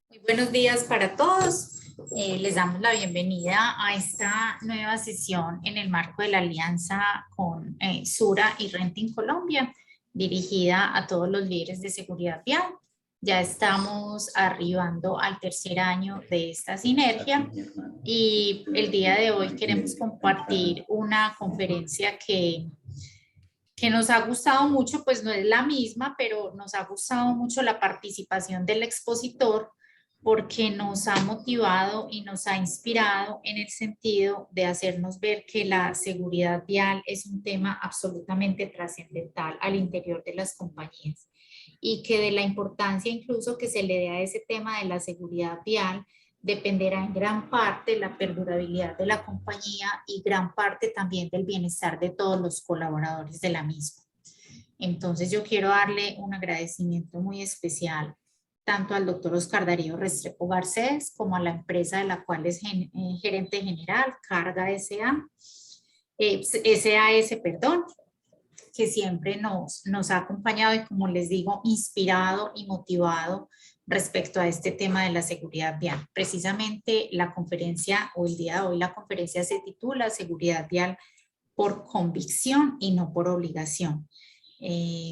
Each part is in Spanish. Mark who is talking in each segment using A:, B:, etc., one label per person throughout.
A: Muy buenos días para todos. Les damos la bienvenida a esta nueva sesión en el marco de la alianza con Sura y Renting Colombia, dirigida a todos los líderes de seguridad vial. Ya estamos arribando al tercer año de esta sinergia y el día de hoy queremos compartir una conferencia que nos ha gustado mucho, pues no es la misma, pero nos ha gustado mucho la participación del expositor porque nos ha motivado y nos ha inspirado en el sentido de hacernos ver que la seguridad vial es un tema absolutamente trascendental al interior de las compañías y que de la importancia incluso que se le dé a ese tema de la seguridad vial dependerá en gran parte la perdurabilidad de la compañía y gran parte también del bienestar de todos los colaboradores de la misma. Entonces yo quiero darle un agradecimiento muy especial tanto al doctor Oscar Darío Restrepo Garcés como a la empresa de la cual es gerente general, Carga SAS, perdón, que siempre nos ha acompañado y, como les digo, inspirado y motivado respecto a este tema de la seguridad vial. Precisamente la conferencia, o el día de hoy, la conferencia se titula Seguridad Vial por convicción y no por obligación.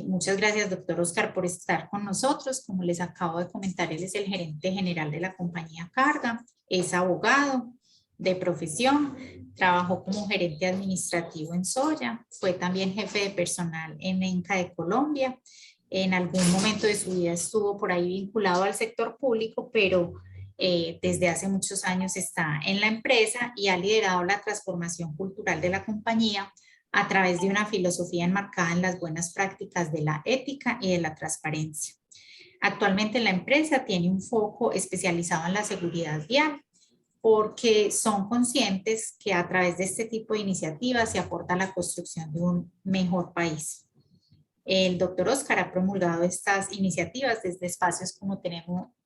A: Muchas gracias, doctor Oscar, por estar con nosotros. Como les acabo de comentar, él es el gerente general de la compañía Carga, es abogado de profesión, trabajó como gerente administrativo en Soya, fue también jefe de personal en ENCA de Colombia. En algún momento de su vida estuvo por ahí vinculado al sector público, pero desde hace muchos años está en la empresa y ha liderado la transformación cultural de la compañía a través de una filosofía enmarcada en las buenas prácticas de la ética y de la transparencia. Actualmente la empresa tiene un foco especializado en la seguridad vial porque son conscientes que a través de este tipo de iniciativas se aporta a la construcción de un mejor país. El doctor Oscar ha promulgado estas iniciativas desde espacios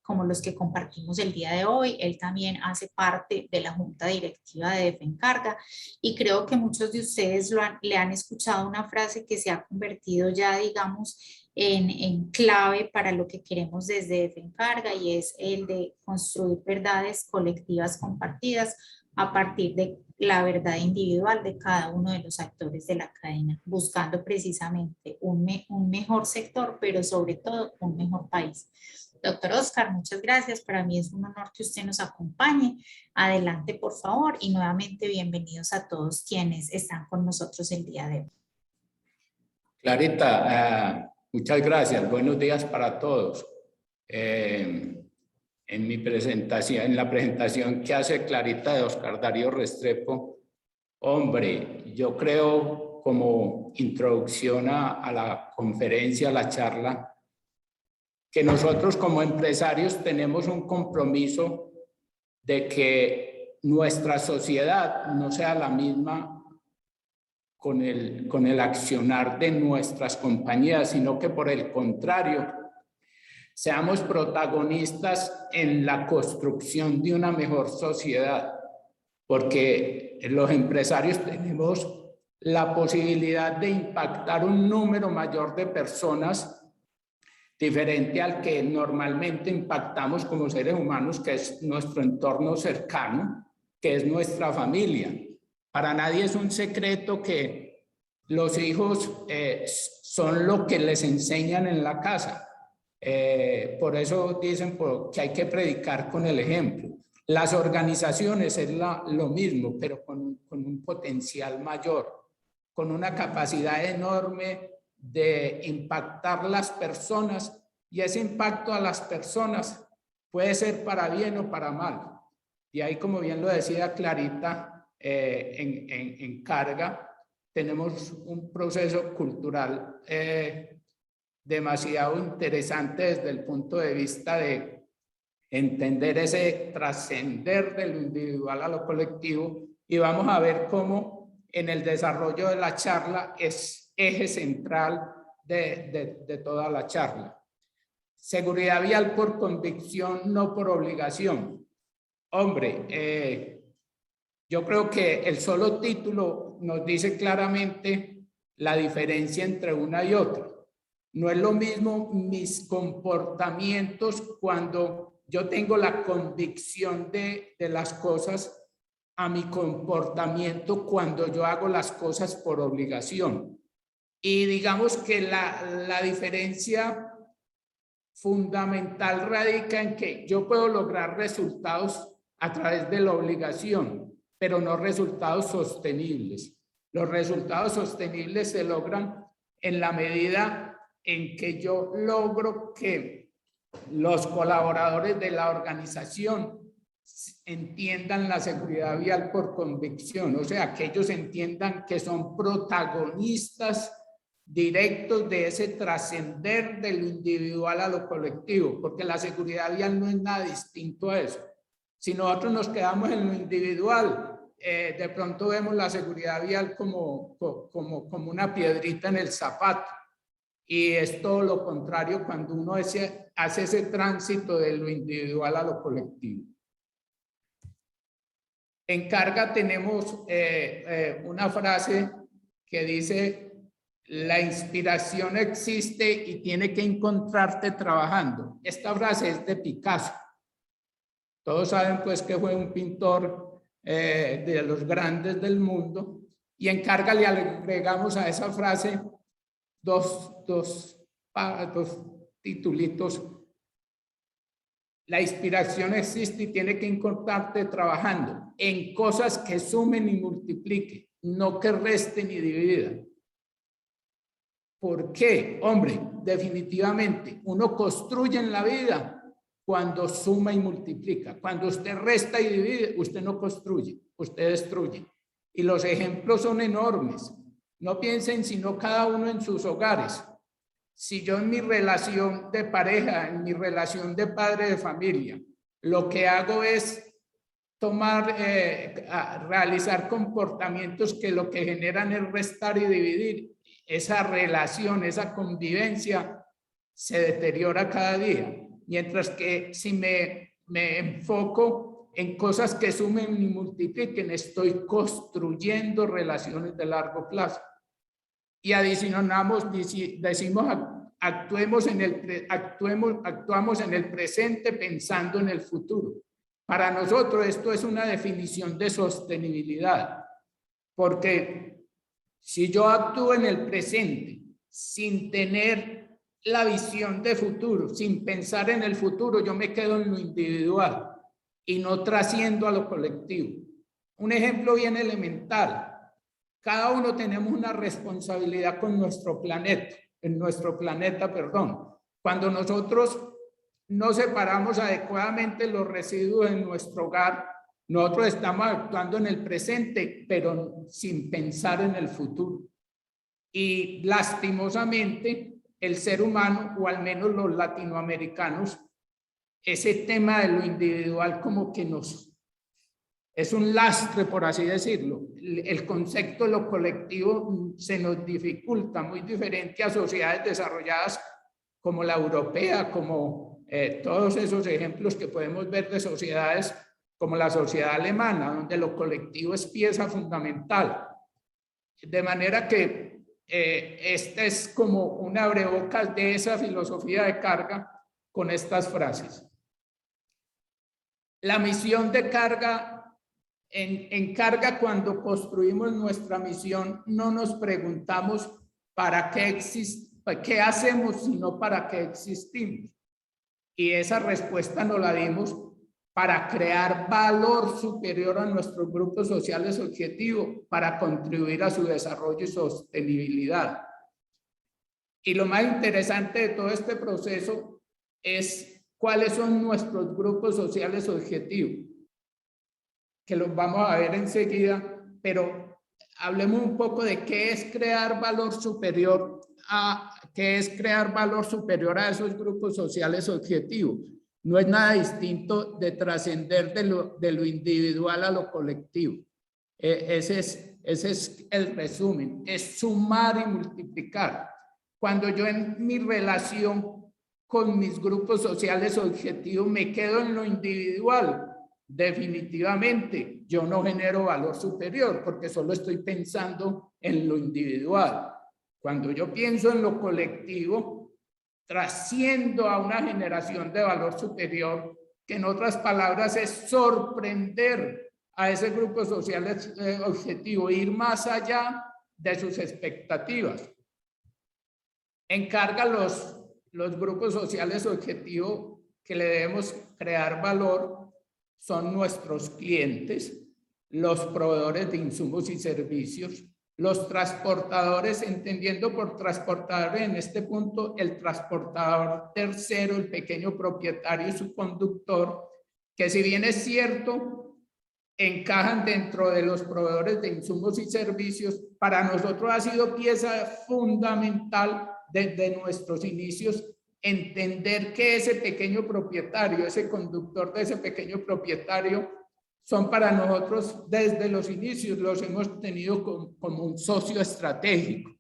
A: como los que compartimos el día de hoy. Él también hace parte de la junta directiva de Defencarga y creo que muchos de ustedes le han escuchado una frase que se ha convertido ya, digamos, en clave para lo que queremos desde Defencarga, y es el de construir verdades colectivas compartidas a partir de la verdad individual de cada uno de los actores de la cadena, buscando precisamente un mejor sector, pero sobre todo un mejor país. Doctor Oscar, muchas gracias. Para mí es un honor que usted nos acompañe. Adelante, por favor, y nuevamente bienvenidos a todos quienes están con nosotros el día de hoy.
B: Clarita, muchas gracias. Buenos días para todos. En mi presentación, en la presentación que hace Clarita de Oscar Darío Restrepo, hombre, yo creo, como introducción a la conferencia, a la charla, que nosotros como empresarios tenemos un compromiso de que nuestra sociedad no sea la misma con el accionar de nuestras compañías, sino que por el contrario, seamos protagonistas en la construcción de una mejor sociedad, porque los empresarios tenemos la posibilidad de impactar un número mayor de personas diferente al que normalmente impactamos como seres humanos, que es nuestro entorno cercano, que es nuestra familia. Para nadie es un secreto que los hijos son lo que les enseñan en la casa. Por eso dicen que hay que predicar con el ejemplo. Las organizaciones es lo mismo, pero con un potencial mayor, con una capacidad enorme de impactar las personas, y ese impacto a las personas puede ser para bien o para mal. Y ahí, como bien lo decía Clarita, en Carga tenemos un proceso cultural demasiado interesante desde el punto de vista de entender ese trascender de lo individual a lo colectivo, y vamos a ver cómo en el desarrollo de la charla es eje central de toda la charla. Seguridad vial por convicción, no por obligación. Hombre, Yo creo que el solo título nos dice claramente la diferencia entre una y otra. No es lo mismo mis comportamientos cuando yo tengo la convicción de las cosas a mi comportamiento cuando yo hago las cosas por obligación. Y digamos que la diferencia fundamental radica en que yo puedo lograr resultados a través de la obligación, pero no resultados sostenibles. Los resultados sostenibles se logran en la medida en que yo logro que los colaboradores de la organización entiendan la seguridad vial por convicción, o sea, que ellos entiendan que son protagonistas directos de ese trascender de lo individual a lo colectivo, porque la seguridad vial no es nada distinto a eso. Si nosotros nos quedamos en lo individual, de pronto vemos la seguridad vial como una piedrita en el zapato. Y es todo lo contrario cuando uno hace ese tránsito de lo individual a lo colectivo. En carga tenemos una frase que dice: la inspiración existe y tiene que encontrarte trabajando. Esta frase es de Picasso. Todos saben pues que fue un pintor de los grandes del mundo, y en carga le agregamos a esa frase dos titulitos. La inspiración existe y tiene que encontrarte trabajando en cosas que sumen y multipliquen, no que resten y dividan. ¿Por qué? Hombre, definitivamente uno construye en la vida cuando suma y multiplica. Cuando usted resta y divide, usted no construye, usted destruye. Y los ejemplos son enormes. No piensen sino cada uno en sus hogares. Si yo en mi relación de pareja, en mi relación de padre de familia, lo que hago es realizar comportamientos que lo que generan es restar y dividir, esa relación, esa convivencia se deteriora cada día. Mientras que si me enfoco en cosas que sumen y multipliquen, estoy construyendo relaciones de largo plazo. Y adicionamos, decimos, actuamos en el presente pensando en el futuro. Para nosotros esto es una definición de sostenibilidad, porque si yo actúo en el presente sin tener la visión de futuro, sin pensar en el futuro, yo me quedo en lo individual y no trasciendo a lo colectivo. Un ejemplo bien elemental. Cada uno tenemos una responsabilidad con nuestro planeta, Cuando nosotros no separamos adecuadamente los residuos en nuestro hogar, nosotros estamos actuando en el presente, pero sin pensar en el futuro. Y lastimosamente, el ser humano, o al menos los latinoamericanos, ese tema de lo individual como que es un lastre, por así decirlo. El concepto de lo colectivo se nos dificulta, muy diferente a sociedades desarrolladas como la europea, como todos esos ejemplos que podemos ver de sociedades como la sociedad alemana, donde lo colectivo es pieza fundamental. De manera que esta es como un abrebocas de esa filosofía de carga con estas frases. La misión de carga. En carga, cuando construimos nuestra misión, no nos preguntamos para qué hacemos, sino para qué existimos. Y esa respuesta nos la dimos para crear valor superior a nuestros grupos sociales objetivos, para contribuir a su desarrollo y sostenibilidad. Y lo más interesante de todo este proceso es cuáles son nuestros grupos sociales objetivos, que los vamos a ver enseguida, pero hablemos un poco de qué es crear valor superior a esos grupos sociales objetivos. No es nada distinto de trascender de lo individual a lo colectivo. Ese es el resumen, es sumar y multiplicar. Cuando yo en mi relación con mis grupos sociales objetivos me quedo en lo individual, definitivamente yo no genero valor superior porque solo estoy pensando en lo individual. Cuando yo pienso en lo colectivo, trasciendo a una generación de valor superior, que en otras palabras es sorprender a ese grupo social objetivo, ir más allá de sus expectativas. Encarga los grupos sociales objetivos que le debemos crear valor son nuestros clientes, los proveedores de insumos y servicios, los transportadores, entendiendo por transportadores en este punto el transportador tercero, el pequeño propietario y su conductor, que si bien es cierto, encajan dentro de los proveedores de insumos y servicios, para nosotros ha sido pieza fundamental desde nuestros inicios entender que ese pequeño propietario, ese conductor de ese pequeño propietario, son para nosotros desde los inicios, los hemos tenido como un socio estratégico.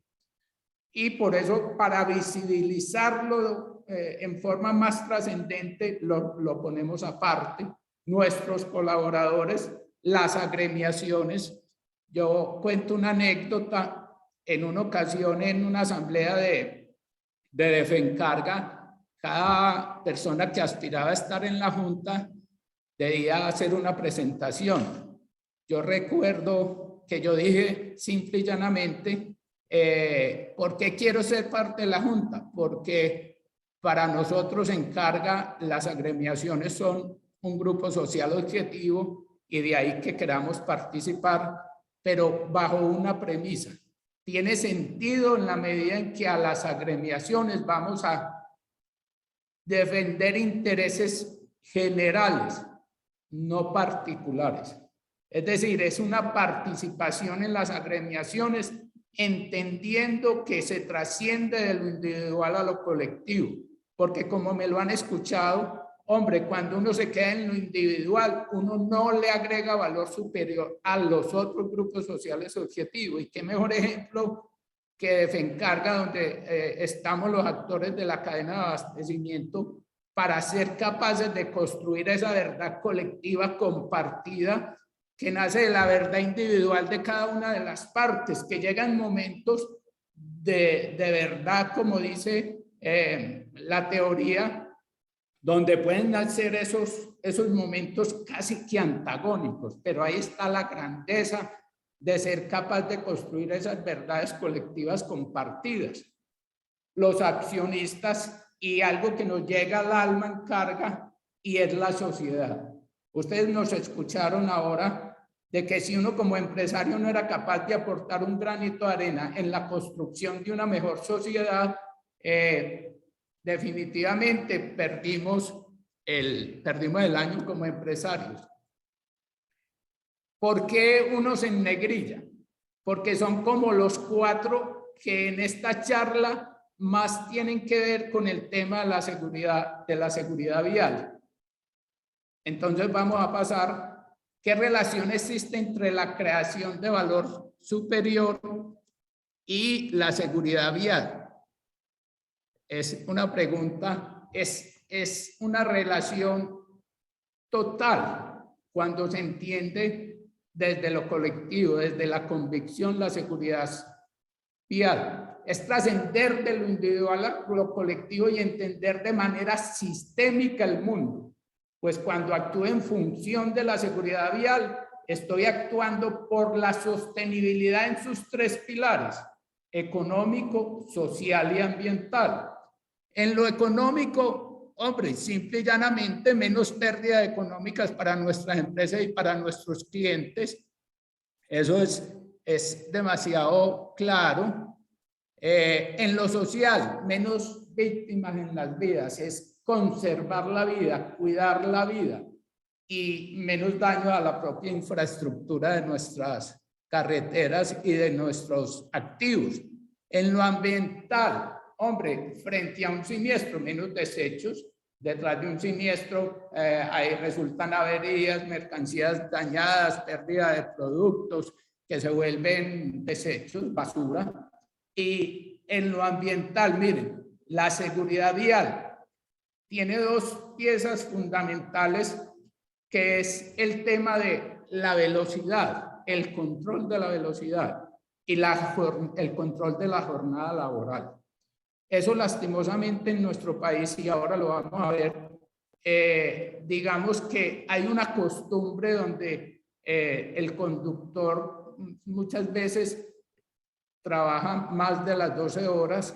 B: Y por eso, para visibilizarlo en forma más trascendente, lo ponemos aparte. Nuestros colaboradores, las agremiaciones. Yo cuento una anécdota. En una ocasión, en una asamblea de Defencarga, cada persona que aspiraba a estar en la junta debía hacer una presentación. Yo recuerdo que yo dije simple y llanamente, ¿por qué quiero ser parte de la junta? Porque para nosotros en Carga las agremiaciones son un grupo social objetivo y de ahí que queramos participar, pero bajo una premisa. Tiene sentido en la medida en que a las agremiaciones vamos a defender intereses generales, no particulares. Es decir, es una participación en las agremiaciones entendiendo que se trasciende de lo individual a lo colectivo, porque como me lo han escuchado, hombre, cuando uno se queda en lo individual, uno no le agrega valor superior a los otros grupos sociales objetivos. Y qué mejor ejemplo que Defencarga, donde estamos los actores de la cadena de abastecimiento para ser capaces de construir esa verdad colectiva compartida que nace de la verdad individual de cada una de las partes, que llegan momentos de verdad, como dice la teoría, donde pueden nacer esos momentos casi que antagónicos, pero ahí está la grandeza de ser capaz de construir esas verdades colectivas compartidas. Los accionistas y algo que nos llega al alma en Carga y es la sociedad. Ustedes nos escucharon ahora de que si uno como empresario no era capaz de aportar un granito de arena en la construcción de una mejor sociedad, definitivamente perdimos el año como empresarios. ¿Por qué unos en negrilla? Porque son como los 4 que en esta charla más tienen que ver con el tema de la seguridad vial. Entonces vamos a pasar, ¿qué relación existe entre la creación de valor superior y la seguridad vial? Es una pregunta, es una relación total cuando se entiende desde lo colectivo, desde la convicción, la seguridad vial. Es trascender de lo individual a lo colectivo y entender de manera sistémica el mundo. Pues cuando actúo en función de la seguridad vial, estoy actuando por la sostenibilidad en sus 3 pilares, económico, social y ambiental. En lo económico, hombre, simple y llanamente, menos pérdidas económicas para nuestras empresas y para nuestros clientes. Eso es demasiado claro. En lo social, menos víctimas en las vidas, es conservar la vida, cuidar la vida y menos daño a la propia infraestructura de nuestras carreteras y de nuestros activos. En lo ambiental, hombre, frente a un siniestro, menos desechos. Detrás de un siniestro ahí resultan averías, mercancías dañadas, pérdida de productos que se vuelven desechos, basura. Y en lo ambiental, miren, la seguridad vial tiene 2 piezas fundamentales que es el tema de la velocidad, el control de la velocidad y el control de la jornada laboral. Eso lastimosamente en nuestro país, y ahora lo vamos a ver, digamos que hay una costumbre donde el conductor muchas veces trabaja más de las 12 horas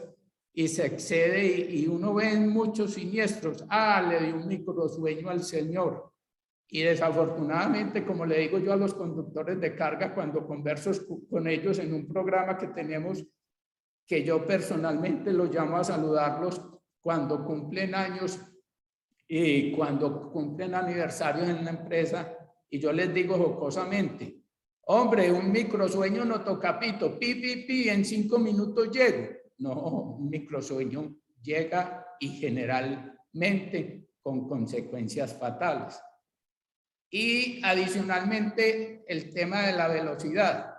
B: y se excede y uno ve en muchos siniestros, le dio un microsueño al señor. Y desafortunadamente, como le digo yo a los conductores de carga cuando converso con ellos en un programa que tenemos, que yo personalmente los llamo a saludarlos cuando cumplen años y cuando cumplen aniversarios en la empresa, y yo les digo jocosamente, hombre, un microsueño no toca pito, pi, en 5 minutos llego. No, un microsueño llega y generalmente con consecuencias fatales. Y adicionalmente el tema de la velocidad.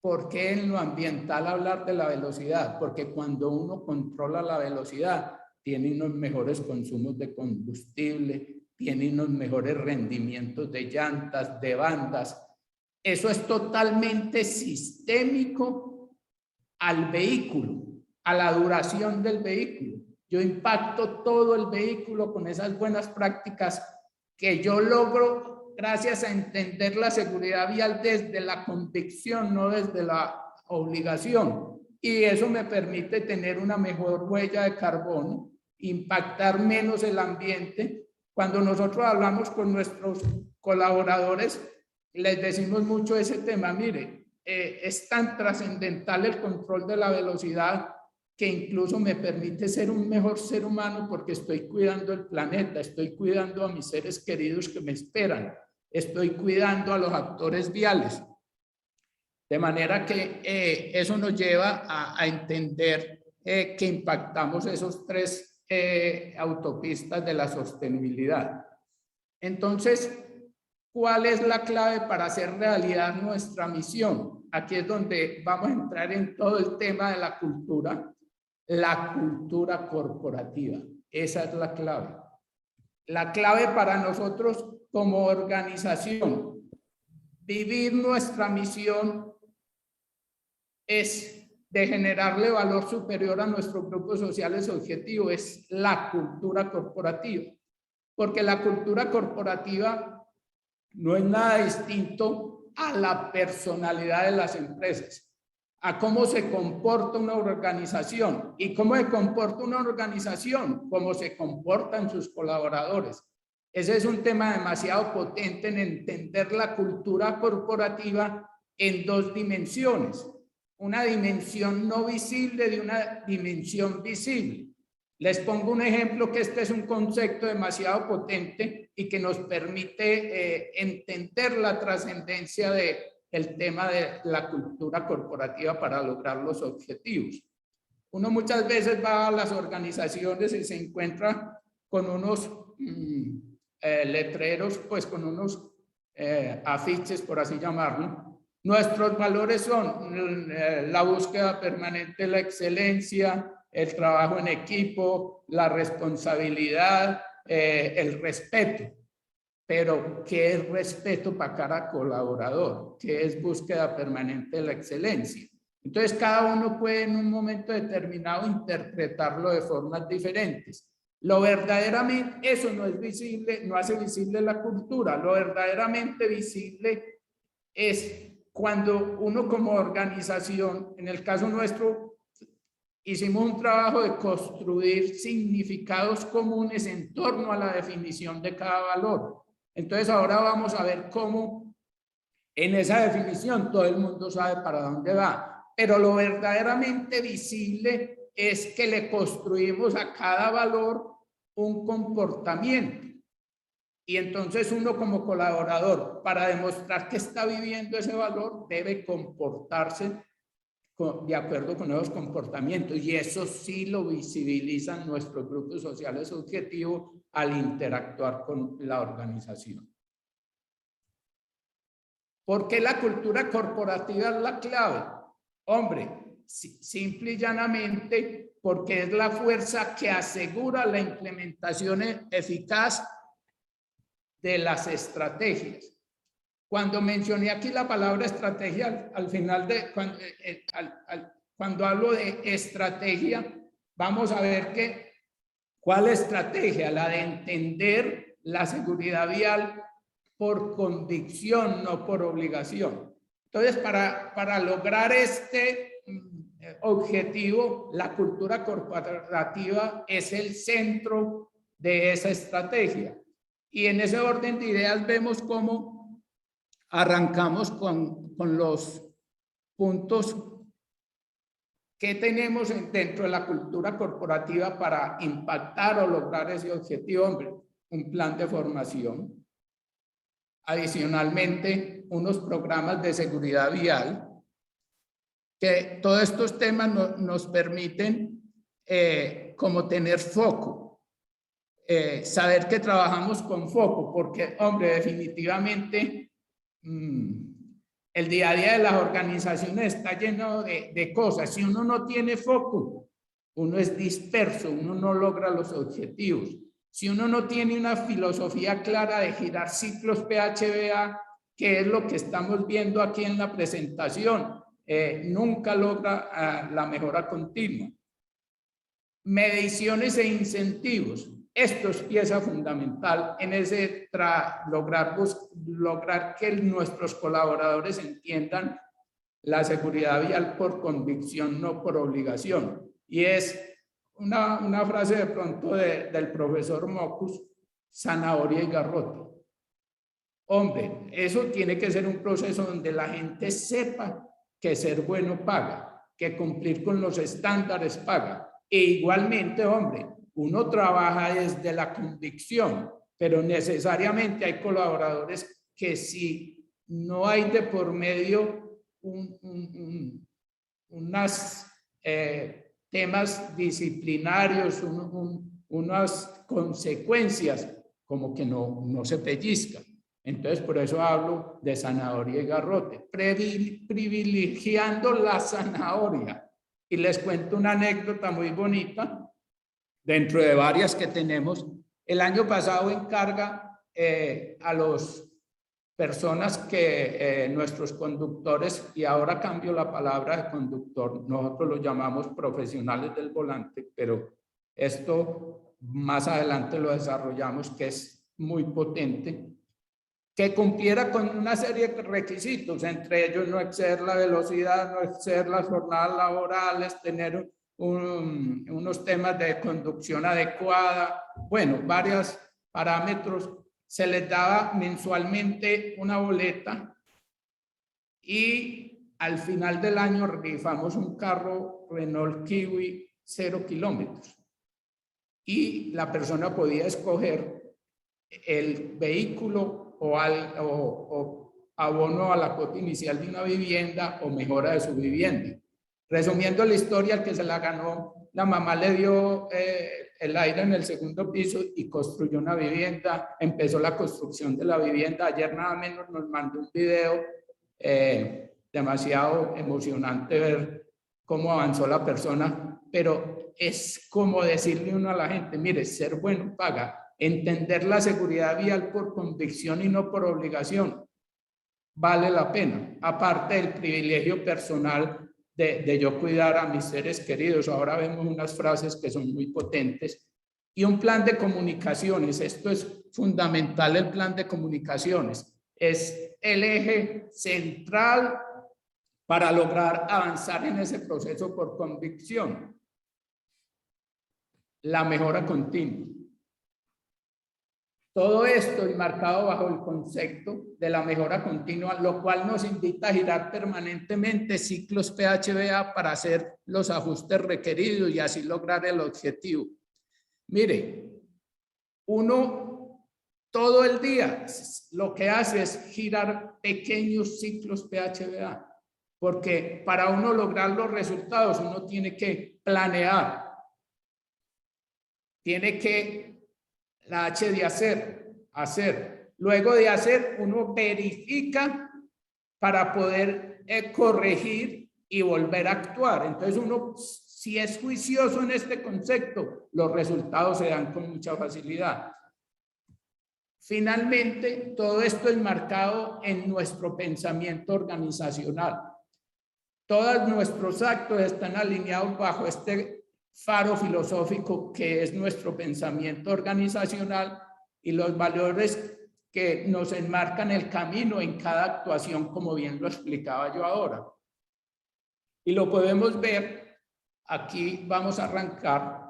B: ¿Por qué en lo ambiental hablar de la velocidad? Porque cuando uno controla la velocidad, tiene unos mejores consumos de combustible, tiene unos mejores rendimientos de llantas, de bandas. Eso es totalmente sistémico al vehículo, a la duración del vehículo. Yo impacto todo el vehículo con esas buenas prácticas que yo logro gracias a entender la seguridad vial desde la convicción, no desde la obligación. Y eso me permite tener una mejor huella de carbono, impactar menos el ambiente. Cuando nosotros hablamos con nuestros colaboradores, les decimos mucho ese tema. Mire, es tan trascendental el control de la velocidad que incluso me permite ser un mejor ser humano porque estoy cuidando el planeta, estoy cuidando a mis seres queridos que me esperan, estoy cuidando a los actores viales. De manera que eso nos lleva a entender que impactamos esos 3 autopistas de la sostenibilidad. Entonces, ¿cuál es la clave para hacer realidad nuestra misión? Aquí es donde vamos a entrar en todo el tema de la cultura corporativa. Esa es la clave. La clave para nosotros como organización, vivir nuestra misión es de generarle valor superior a nuestros grupos sociales objetivos, es la cultura corporativa. Porque la cultura corporativa no es nada distinto a la personalidad de las empresas, a cómo se comporta una organización. ¿Y cómo se comporta una organización? Cómo se comportan sus colaboradores. Ese es un tema demasiado potente en entender la cultura corporativa en 2 dimensiones. Una dimensión no visible de una dimensión visible. Les pongo un ejemplo que este es un concepto demasiado potente y que nos permite entender la trascendencia del tema de la cultura corporativa para lograr los objetivos. Uno muchas veces va a las organizaciones y se encuentra con unos letreros, pues con unos afiches, por así llamarlo. Nuestros valores son la búsqueda permanente de la excelencia, el trabajo en equipo, la responsabilidad, el respeto. Pero, ¿qué es respeto para cada colaborador? ¿Qué es búsqueda permanente de la excelencia? Entonces, cada uno puede en un momento determinado interpretarlo de formas diferentes. Lo verdaderamente, eso no es visible, no hace visible la cultura. Lo verdaderamente visible es cuando uno como organización, en el caso nuestro, hicimos un trabajo de construir significados comunes en torno a la definición de cada valor. Entonces ahora vamos a ver cómo en esa definición todo el mundo sabe para dónde va, pero lo verdaderamente visible es que le construimos a cada valor un comportamiento. Y entonces uno como colaborador, para demostrar que está viviendo ese valor, debe comportarse de acuerdo con esos comportamientos, y eso sí lo visibilizan nuestros grupos sociales objetivos al interactuar con la organización. ¿Por qué la cultura corporativa es la clave? Hombre, simple y llanamente porque es la fuerza que asegura la implementación eficaz
C: de las estrategias. Cuando mencioné aquí la palabra estrategia, al final de cuando hablo de estrategia, vamos a ver que ¿cuál estrategia? La de entender la seguridad vial por convicción, no por obligación. Entonces, para lograr este objetivo, la cultura corporativa es el centro de esa estrategia. Y en ese orden de ideas vemos cómo arrancamos con los puntos que tenemos dentro de la cultura corporativa para impactar o lograr ese objetivo. Hombre, un plan de formación. Adicionalmente, unos programas de seguridad vial, que todos estos temas nos permiten como tener foco, saber que trabajamos con foco, porque, hombre, definitivamente el día a día de las organizaciones está lleno de cosas. Si uno no tiene foco, uno es disperso, uno no logra los objetivos. Si uno no tiene una filosofía clara de girar ciclos PHBA, que es lo que estamos viendo aquí en la presentación, nunca logra la mejora continua. Mediciones e incentivos. Esto es pieza fundamental en ese lograr que nuestros colaboradores entiendan la seguridad vial por convicción, no por obligación. Y es una frase de pronto del profesor Mocus, zanahoria y garrote. Hombre, eso tiene que ser un proceso donde la gente sepa que ser bueno paga, que cumplir con los estándares paga. E igualmente, hombre, uno trabaja desde la convicción, pero necesariamente hay colaboradores que si no hay de por medio unas temas disciplinarios, unas consecuencias, como que no se pellizcan. Entonces, por eso hablo de zanahoria y garrote, privilegiando la zanahoria. Y les cuento una anécdota muy bonita, dentro de varias que tenemos. El año pasado encarga a las personas que nuestros conductores, y ahora cambio la palabra de conductor, nosotros lo llamamos profesionales del volante, pero esto más adelante lo desarrollamos, que es muy potente, que cumpliera con una serie de requisitos, entre ellos no exceder la velocidad, no exceder las jornadas laborales, tener unos temas de conducción adecuada, bueno, varios parámetros. Se les daba mensualmente una boleta y al final del año rifamos un carro Renault Kiwi 0 kilómetros y la persona podía escoger el vehículo o abono a la cuota inicial de una vivienda o mejora de su vivienda. Resumiendo la historia, el que se la ganó, la mamá le dio el aire en el segundo piso y construyó una vivienda, empezó la construcción de la vivienda. Ayer nada menos nos mandó un video demasiado emocionante ver cómo avanzó la persona, pero es como decirle uno a la gente, mire, ser bueno paga. Entender la seguridad vial por convicción y no por obligación vale la pena, aparte del privilegio personal de yo cuidar a mis seres queridos. Ahora vemos unas frases que son muy potentes. Y un plan de comunicaciones, esto es fundamental, el plan de comunicaciones es el eje central para lograr avanzar en ese proceso por convicción. La mejora continua. Todo esto enmarcado bajo el concepto de la mejora continua, lo cual nos invita a girar permanentemente ciclos PHBA para hacer los ajustes requeridos y así lograr el objetivo. Mire, uno todo el día lo que hace es girar pequeños ciclos PHBA, porque para uno lograr los resultados uno tiene que planear, tiene que la H de hacer. Luego de hacer, uno verifica para poder corregir y volver a actuar. Entonces uno, si es juicioso en este concepto, los resultados se dan con mucha facilidad. finalmente, todo esto es marcado en nuestro pensamiento organizacional. Todos nuestros actos están alineados bajo este faro filosófico que es nuestro pensamiento organizacional y los valores que nos enmarcan el camino en cada actuación, como bien lo explicaba yo ahora. Y lo podemos ver, aquí vamos a arrancar.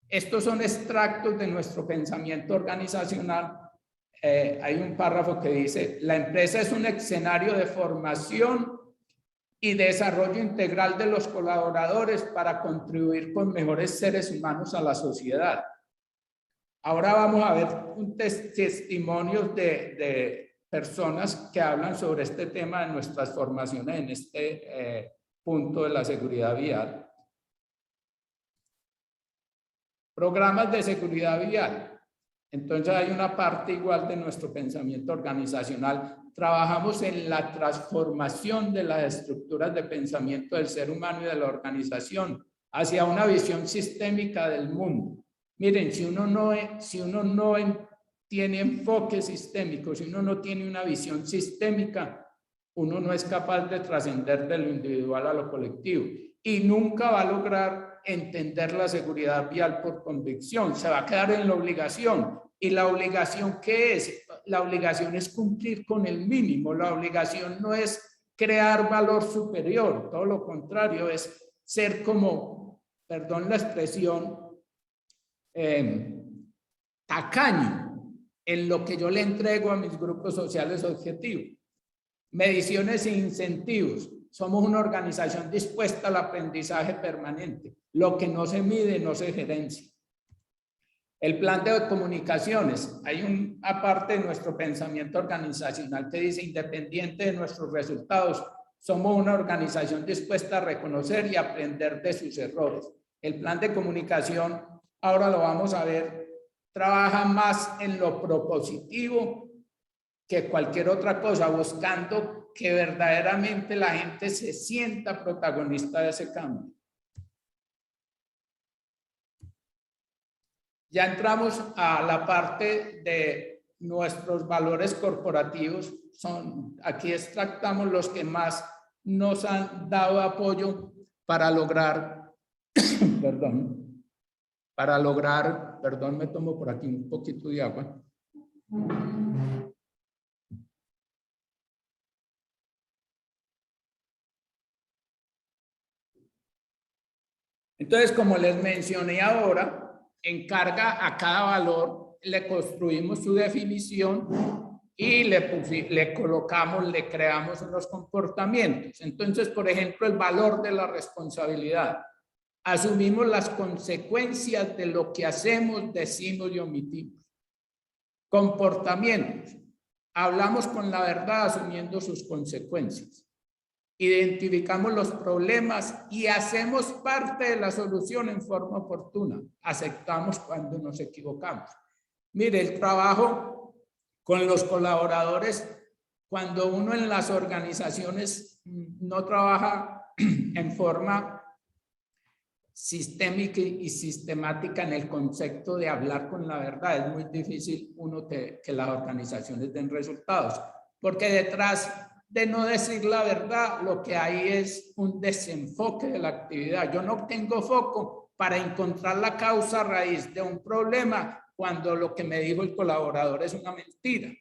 C: Estos son extractos de nuestro pensamiento organizacional. Hay un párrafo que dice: la empresa es un escenario de formación y desarrollo integral de los colaboradores para contribuir con mejores seres humanos a la sociedad. Ahora vamos a ver testimonios de personas que hablan sobre este tema de nuestras formaciones en este punto de la seguridad vial. Programas de seguridad vial. Entonces hay una parte igual de nuestro pensamiento organizacional. Trabajamos en la transformación de las estructuras de pensamiento del ser humano y de la organización hacia una visión sistémica del mundo. Miren, si uno no tiene enfoque sistémico, si uno no tiene una visión sistémica, uno no es capaz de trascender de lo individual a lo colectivo y nunca va a lograr entender la seguridad vial por convicción. Se va a quedar en la obligación. ¿Y la obligación qué es? La obligación es cumplir con el mínimo. La obligación no es crear valor superior. Todo lo contrario, es ser como, perdón la expresión, tacaño en lo que yo le entrego a mis grupos sociales objetivos. Mediciones e incentivos. Somos una organización dispuesta al aprendizaje permanente. Lo que no se mide no se gerencia. El plan de comunicaciones. Hay una parte de nuestro pensamiento organizacional que dice: independiente de nuestros resultados, somos una organización dispuesta a reconocer y aprender de sus errores. El plan de comunicación, ahora lo vamos a ver, trabaja más en lo propositivo que cualquier otra cosa, buscando que verdaderamente la gente se sienta protagonista de ese cambio. Ya entramos a la parte de nuestros valores corporativos. Aquí extractamos los que más nos han dado apoyo para lograr, perdón, me tomo por aquí un poquito de agua. Entonces, como les mencioné ahora, encarga a cada valor, le construimos su definición y le colocamos, le creamos unos comportamientos. Entonces, por ejemplo, el valor de la responsabilidad. Asumimos las consecuencias de lo que hacemos, decimos y omitimos. Comportamientos. Hablamos con la verdad asumiendo sus consecuencias. Identificamos los problemas y hacemos parte de la solución en forma oportuna. Aceptamos cuando nos equivocamos. Mire, el trabajo con los colaboradores, cuando uno en las organizaciones no trabaja en forma sistémica y sistemática en el concepto de hablar con la verdad, es muy difícil que las organizaciones den resultados, porque detrás de no decir la verdad, lo que hay es un desenfoque de la actividad. Yo no tengo foco para encontrar la causa raíz de un problema cuando lo que me dijo el colaborador es una mentira.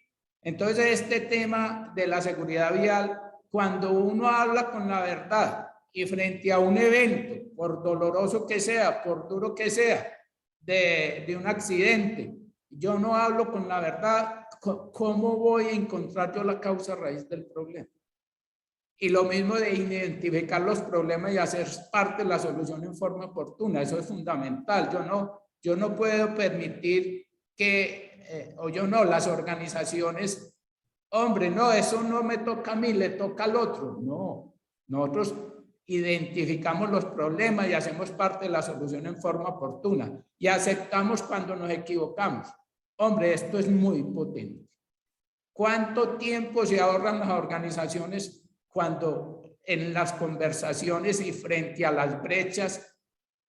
C: Entonces, este tema de la seguridad vial, cuando uno habla con la verdad y frente a un evento, por doloroso que sea, por duro que sea, de un accidente, yo no hablo con la verdad, ¿cómo voy a encontrar yo la causa raíz del problema? Y lo mismo de identificar los problemas y hacer parte de la solución en forma oportuna, eso es fundamental. Yo no puedo permitir que, las organizaciones, hombre, no, eso no me toca a mí, le toca al otro. No, nosotros identificamos los problemas y hacemos parte de la solución en forma oportuna y aceptamos cuando nos equivocamos. Hombre, esto es muy potente. ¿Cuánto tiempo se ahorran las organizaciones cuando en las conversaciones y frente a las brechas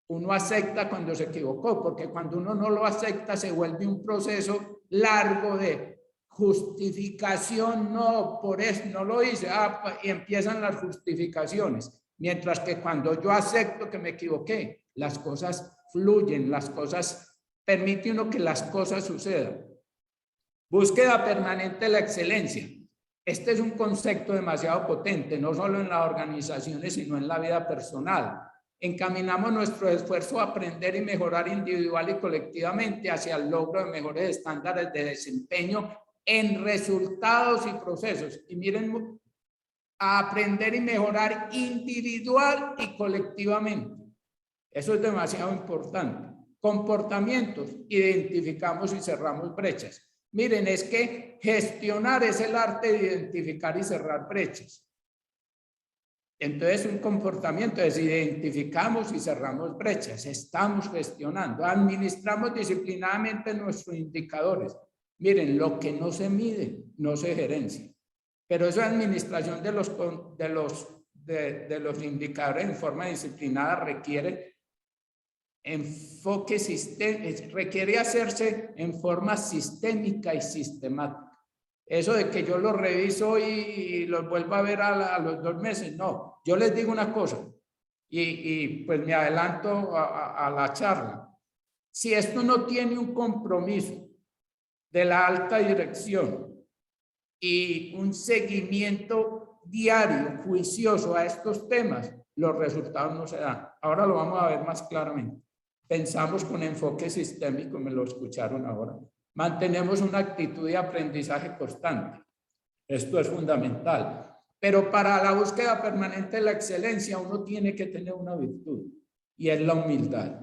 C: uno acepta cuando se equivocó? Porque cuando uno no lo acepta se vuelve un proceso largo de justificación, no, por eso no lo hice, y empiezan las justificaciones. Mientras que cuando yo acepto que me equivoqué, las cosas fluyen, las cosas, permite uno que las cosas sucedan. Búsqueda permanente de la excelencia. Este es un concepto demasiado potente, no solo en las organizaciones, sino en la vida personal. Encaminamos nuestro esfuerzo a aprender y mejorar individual y colectivamente hacia el logro de mejores estándares de desempeño en resultados y procesos. Y miren, a aprender y mejorar individual y colectivamente. Eso es demasiado importante. Comportamientos, identificamos y cerramos brechas. Miren, es que gestionar es el arte de identificar y cerrar brechas. Entonces, un comportamiento es identificamos y cerramos brechas. Estamos gestionando, administramos disciplinadamente nuestros indicadores. Miren, lo que no se mide, no se gerencia. Pero esa administración de los indicadores en forma disciplinada requiere enfoque sistémico, requiere hacerse en forma sistémica y sistemática. Eso de que yo los reviso y los vuelvo a ver a los 2 meses, no. Yo les digo una cosa y pues me adelanto a la charla. Si esto no tiene un compromiso de la alta dirección y un seguimiento diario, juicioso a estos temas, los resultados no se dan. Ahora lo vamos a ver más claramente. Pensamos con enfoque sistémico, me lo escucharon ahora. Mantenemos una actitud de aprendizaje constante. Esto es fundamental. Pero para la búsqueda permanente de la excelencia, uno tiene que tener una virtud, y es la humildad.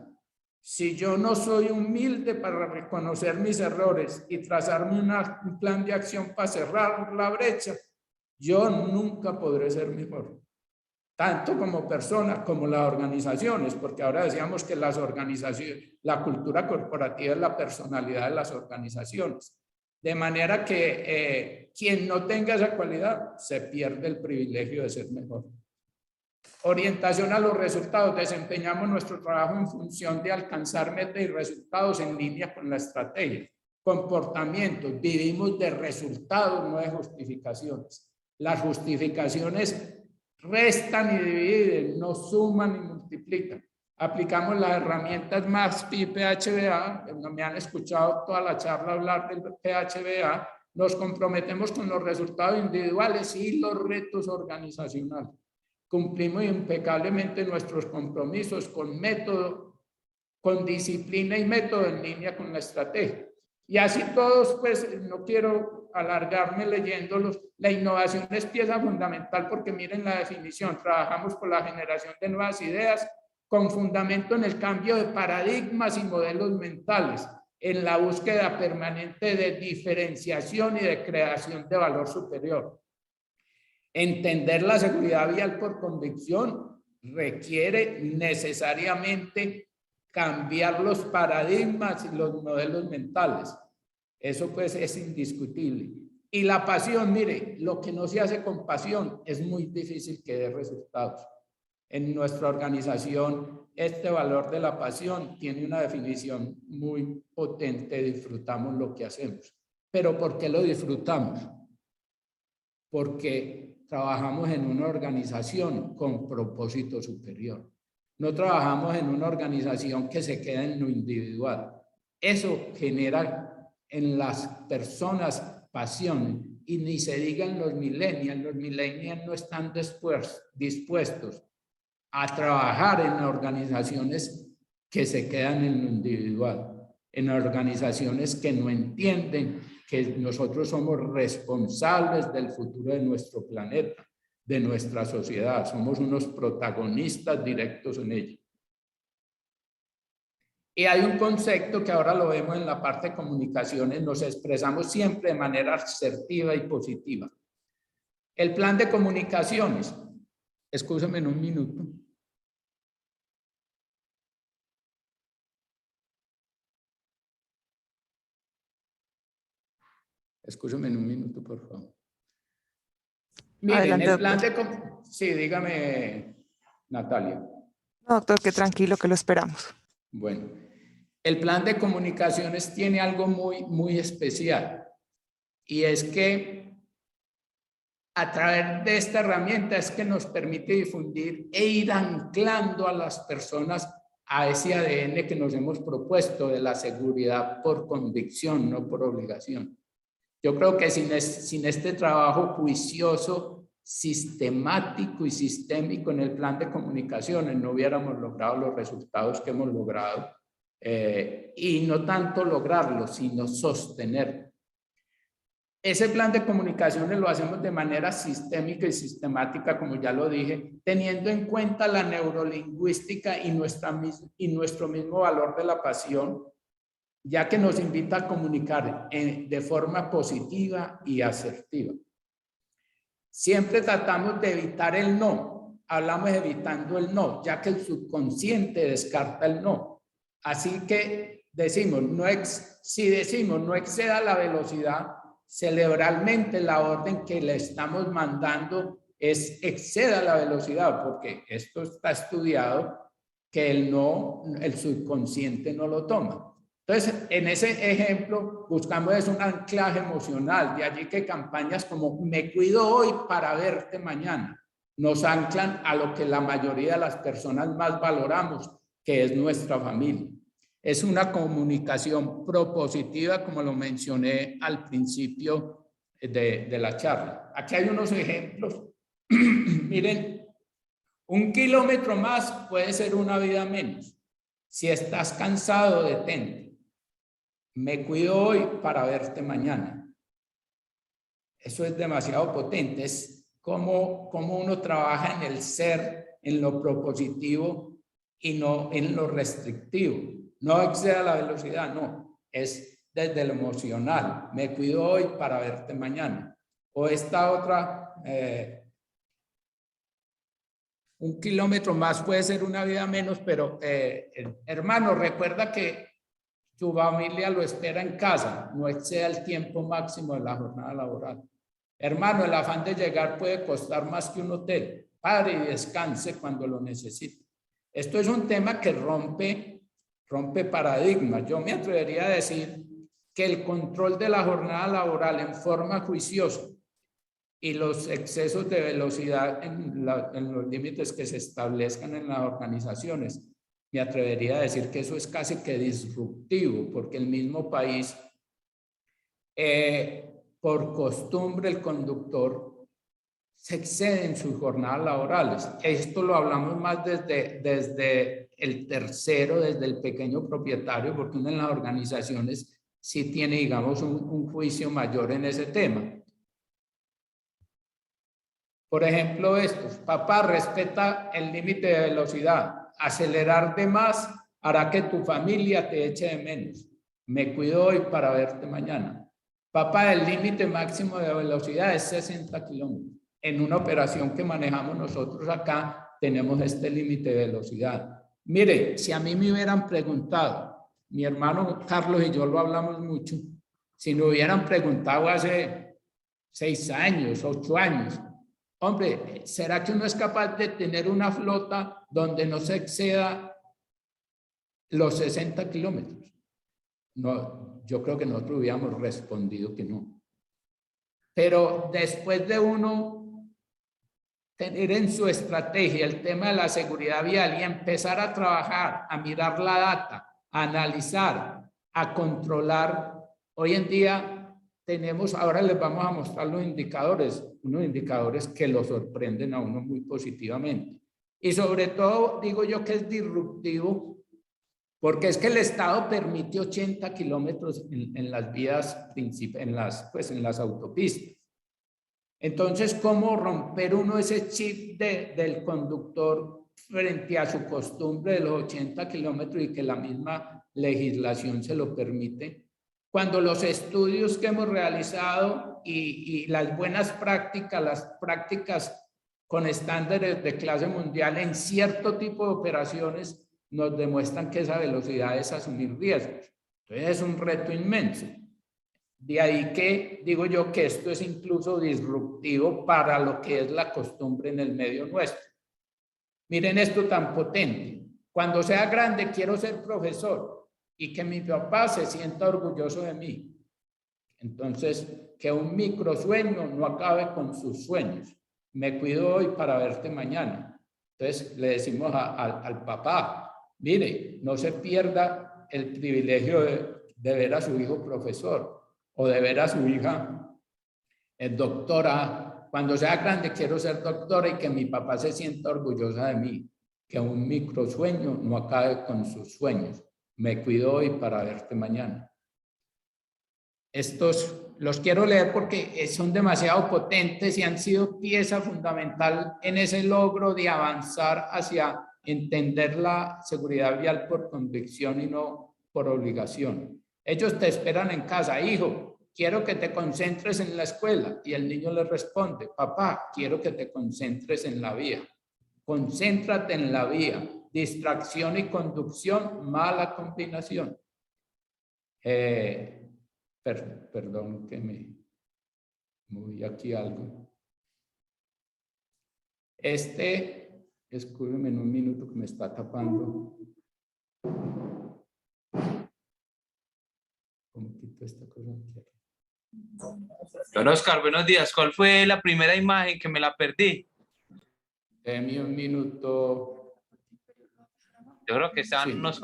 C: Si yo no soy humilde para reconocer mis errores y trazarme un plan de acción para cerrar la brecha, yo nunca podré ser mejor. Tanto como persona como las organizaciones, porque ahora decíamos que las organizaciones, la cultura corporativa es la personalidad de las organizaciones. De manera que quien no tenga esa cualidad se pierde el privilegio de ser mejor. Orientación a los resultados. Desempeñamos nuestro trabajo en función de alcanzar metas y resultados en línea con la estrategia. Comportamientos. Vivimos de resultados, no de justificaciones. Las justificaciones restan y dividen, no suman y multiplican. Aplicamos las herramientas MASP y PHBA, me han escuchado toda la charla hablar del PHBA. Nos comprometemos con los resultados individuales y los retos organizacionales. Cumplimos impecablemente nuestros compromisos con método, con disciplina y método en línea con la estrategia. Y así todos, pues no quiero alargarme leyéndolos. La innovación es pieza fundamental porque miren la definición. Trabajamos por la generación de nuevas ideas con fundamento en el cambio de paradigmas y modelos mentales, en la búsqueda permanente de diferenciación y de creación de valor superior. Entender la seguridad vial por convicción requiere necesariamente cambiar los paradigmas y los modelos mentales. Eso pues es indiscutible. Y la pasión, mire, lo que no se hace con pasión es muy difícil que dé resultados. En nuestra organización, este valor de la pasión tiene una definición muy potente. Disfrutamos lo que hacemos. ¿Pero por qué lo disfrutamos? Porque trabajamos en una organización con propósito superior. No trabajamos en una organización que se queda en lo individual. Eso genera en las personas pasión, y ni se digan los millennials. Los millennials no están dispuestos a trabajar en organizaciones que se quedan en lo individual, en organizaciones que no entienden que nosotros somos responsables del futuro de nuestro planeta, de nuestra sociedad, somos unos protagonistas directos en ella. Y hay un concepto que ahora lo vemos en la parte de comunicaciones, nos expresamos siempre de manera asertiva y positiva. El plan de comunicaciones, escúchame en un minuto. Escúchame en un minuto, por favor. Miren, adelante, el plan de... Sí, dígame, Natalia.
D: No, doctor, que tranquilo, que lo esperamos.
C: Bueno, el plan de comunicaciones tiene algo muy especial. y es que a través de esta herramienta es que nos permite difundir e ir anclando a las personas a ese ADN que nos hemos propuesto de la seguridad por convicción, no por obligación. Yo creo que sin este trabajo juicioso, sistemático y sistémico en el plan de comunicaciones no hubiéramos logrado los resultados que hemos logrado, y no tanto lograrlo, sino sostenerlo. Ese plan de comunicaciones lo hacemos de manera sistémica y sistemática, como ya lo dije, teniendo en cuenta la neurolingüística y nuestro mismo valor de la pasión, ya que nos invita a comunicar de forma positiva y asertiva. Siempre tratamos de evitar el no, hablamos evitando el no, ya que el subconsciente descarta el no. Así que decimos, si decimos no exceda la velocidad, cerebralmente la orden que le estamos mandando es exceda la velocidad, porque esto está estudiado que el subconsciente no lo toma. Entonces, en ese ejemplo buscamos un anclaje emocional, de allí que campañas como me cuido hoy para verte mañana nos anclan a lo que la mayoría de las personas más valoramos, que es nuestra familia. Es una comunicación propositiva, como lo mencioné al principio de la charla. Aquí hay unos ejemplos. Miren, 1 kilómetro más puede ser una vida menos. Si estás cansado, detente. Me cuido hoy para verte mañana. Eso es demasiado potente. Es como uno trabaja en el ser, en lo propositivo y no en lo restrictivo. No exceda la velocidad, no. Es desde lo emocional. Me cuido hoy para verte mañana. O esta otra, 1 kilómetro más puede ser una vida menos, pero hermano, recuerda que tu familia lo espera en casa, no exceda el tiempo máximo de la jornada laboral. Hermano, el afán de llegar puede costar más que un hotel. Pare y descanse cuando lo necesite. Esto es un tema que rompe paradigmas. Yo me atrevería a decir que el control de la jornada laboral en forma juiciosa y los excesos de velocidad en los límites que se establezcan en las organizaciones, me atrevería a decir que eso es casi que disruptivo, porque el mismo país, por costumbre, el conductor se excede en sus jornadas laborales. Esto lo hablamos más desde el tercero, desde el pequeño propietario, porque uno en las organizaciones sí tiene, digamos, un juicio mayor en ese tema. Por ejemplo, estos: papá, respeta el límite de velocidad. Acelerar de más hará que tu familia te eche de menos. Me cuido hoy para verte mañana. Papá, el límite máximo de velocidad es 60 kilómetros. En una operación que manejamos nosotros acá, tenemos este límite de velocidad. Mire, si a mí me hubieran preguntado, mi hermano Carlos y yo lo hablamos mucho, si me hubieran preguntado hace 6 años, 8 años, hombre, ¿será que uno es capaz de tener una flota donde no se exceda los 60 kilómetros? No, yo creo que nosotros hubiéramos respondido que no. Pero después de uno tener en su estrategia el tema de la seguridad vial y empezar a trabajar, a mirar la data, a analizar, a controlar, hoy en día tenemos, ahora les vamos a mostrar los indicadores, unos indicadores que lo sorprenden a uno muy positivamente. Y sobre todo, digo yo que es disruptivo, porque es que el Estado permite 80 kilómetros en las vías, en las autopistas. Entonces, ¿cómo romper uno ese chip del conductor frente a su costumbre de los 80 kilómetros y que la misma legislación se lo permite? Cuando los estudios que hemos realizado y las buenas prácticas, las prácticas con estándares de clase mundial en cierto tipo de operaciones nos demuestran que esa velocidad es asumir riesgos. Entonces es un reto inmenso. De ahí que digo yo que esto es incluso disruptivo para lo que es la costumbre en el medio nuestro. Miren esto tan potente. Cuando sea grande quiero ser profesor y que mi papá se sienta orgulloso de mí. Entonces, que un microsueño no acabe con sus sueños. Me cuido hoy para verte mañana. Entonces, le decimos al papá, mire, no se pierda el privilegio de ver a su hijo profesor o de ver a su hija doctora. Cuando sea grande quiero ser doctora y que mi papá se sienta orgullosa de mí. Que un microsueño no acabe con sus sueños. Me cuido hoy para verte mañana. Estos los quiero leer porque son demasiado potentes y han sido pieza fundamental en ese logro de avanzar hacia entender la seguridad vial por convicción y no por obligación. Ellos te esperan en casa, hijo, quiero que te concentres en la escuela. Y el niño le responde, papá, quiero que te concentres en la vía. Concéntrate en la vía. Distracción y conducción, mala combinación. Perdón que me moví aquí algo. Escúcheme en un minuto que me está tapando. ¿Cómo quito esta cosa aquí?
E: Don Oscar, buenos días. ¿Cuál fue la primera imagen que me la perdí?
C: Deme un minuto.
E: Yo creo que estaban
C: Sí.
E: los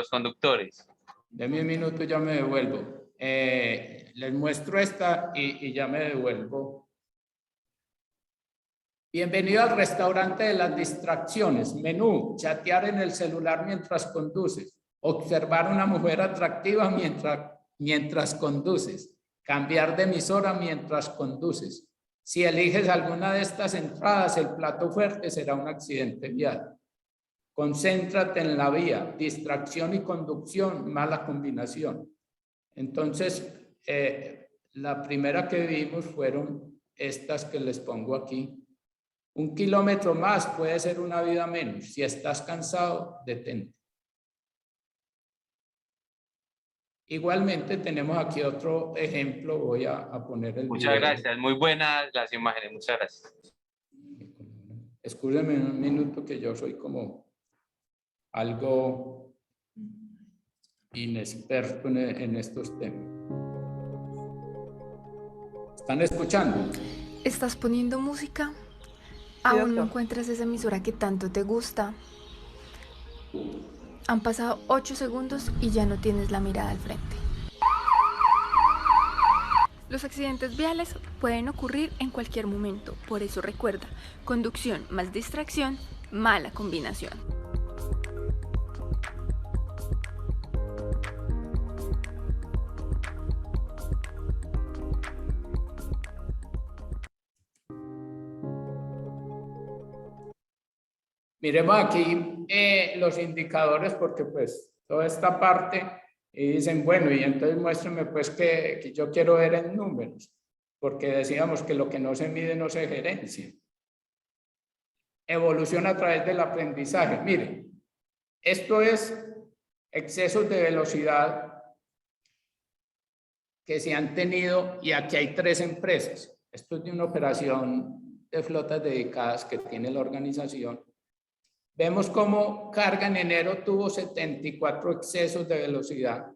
E: conductores.
C: Deme un minuto, ya me devuelvo. Les muestro esta y ya me devuelvo. Bienvenido al restaurante de las distracciones. Menú, chatear en el celular mientras conduces. Observar una mujer atractiva mientras conduces. Cambiar de emisora mientras conduces. Si eliges alguna de estas entradas, el plato fuerte será un accidente vial. Concéntrate en la vía. Distracción y conducción, mala combinación. Entonces, la primera que vimos fueron estas que les pongo aquí. 1 kilómetro más puede ser una vida menos. Si estás cansado, detente. Igualmente tenemos aquí otro ejemplo. Voy a poner el
E: Muchas
C: video.
E: gracias. Muy buenas las imágenes. Muchas gracias.
C: Escúcheme un minuto que yo soy como algo inexperto en estos temas. ¿Están escuchando?
F: ¿Estás poniendo música? ¿Aún no
D: doctor.
F: encuentras esa emisora que tanto te gusta? Han pasado 8 segundos y ya no tienes la mirada al frente. Los accidentes viales pueden ocurrir en cualquier momento, por eso recuerda, conducción más distracción, mala combinación.
C: Miremos aquí los indicadores porque pues toda esta parte y dicen, bueno, y entonces muéstrenme pues que yo quiero ver en números, porque decíamos que lo que no se mide no se gerencia. Evolución a través del aprendizaje. Miren, esto es excesos de velocidad que se han tenido y aquí hay 3 empresas. Esto es de una operación de flotas dedicadas que tiene la organización. Vemos cómo Carga en enero tuvo 74 excesos de velocidad.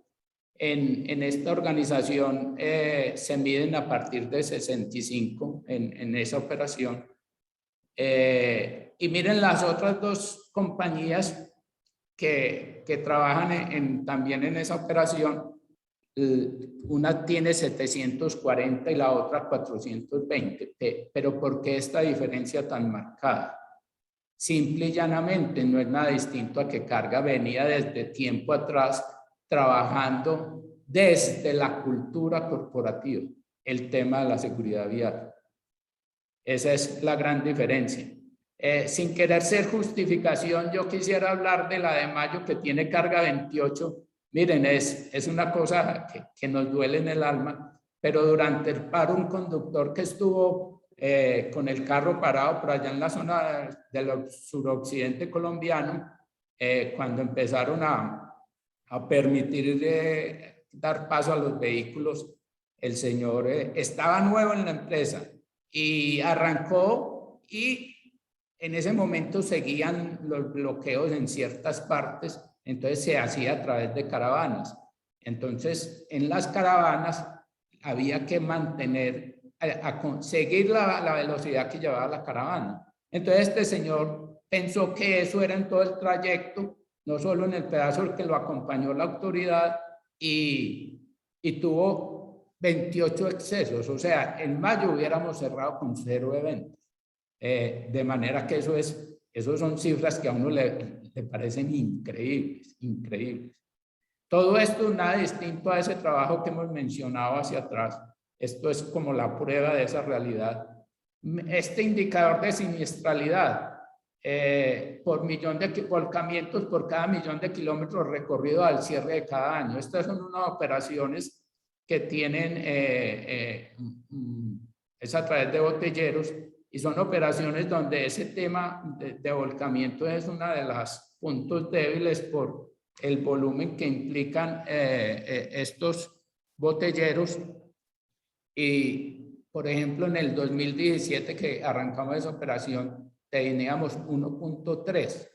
C: En esta organización se miden a partir de 65 en esa operación. Y miren las otras 2 compañías que trabajan también en esa operación. Una tiene 740 y la otra 420. Pero ¿por qué esta diferencia tan marcada? Simple y llanamente no es nada distinto a que Carga venía desde tiempo atrás trabajando desde la cultura corporativa, el tema de la seguridad vial. Esa es la gran diferencia. Sin querer ser justificación, yo quisiera hablar de la de mayo que tiene Carga 28. Miren, es una cosa que nos duele en el alma, pero durante el paro un conductor que estuvo con el carro parado por allá en la zona del suroccidente colombiano, cuando empezaron a permitir dar paso a los vehículos, el señor estaba nuevo en la empresa y arrancó y en ese momento seguían los bloqueos en ciertas partes, entonces se hacía a través de caravanas. Entonces, en las caravanas, había que mantener, a conseguir la velocidad que llevaba la caravana. Entonces este señor pensó que eso era en todo el trayecto, no solo en el pedazo que lo acompañó la autoridad, y tuvo 28 excesos. O sea, en mayo hubiéramos cerrado con 0 eventos. De manera que esos son cifras que a uno le parecen increíbles, increíbles. Todo esto nada distinto a ese trabajo que hemos mencionado hacia atrás. Esto es como la prueba de esa realidad. Este indicador de siniestralidad por millón de volcamientos por cada millón de kilómetros recorridos al cierre de cada año. Estas son unas operaciones que tienen, es a través de botelleros, y son operaciones donde ese tema de volcamiento es uno de los puntos débiles por el volumen que implican estos botelleros. Y, por ejemplo, en el 2017 que arrancamos esa operación, teníamos 1.3,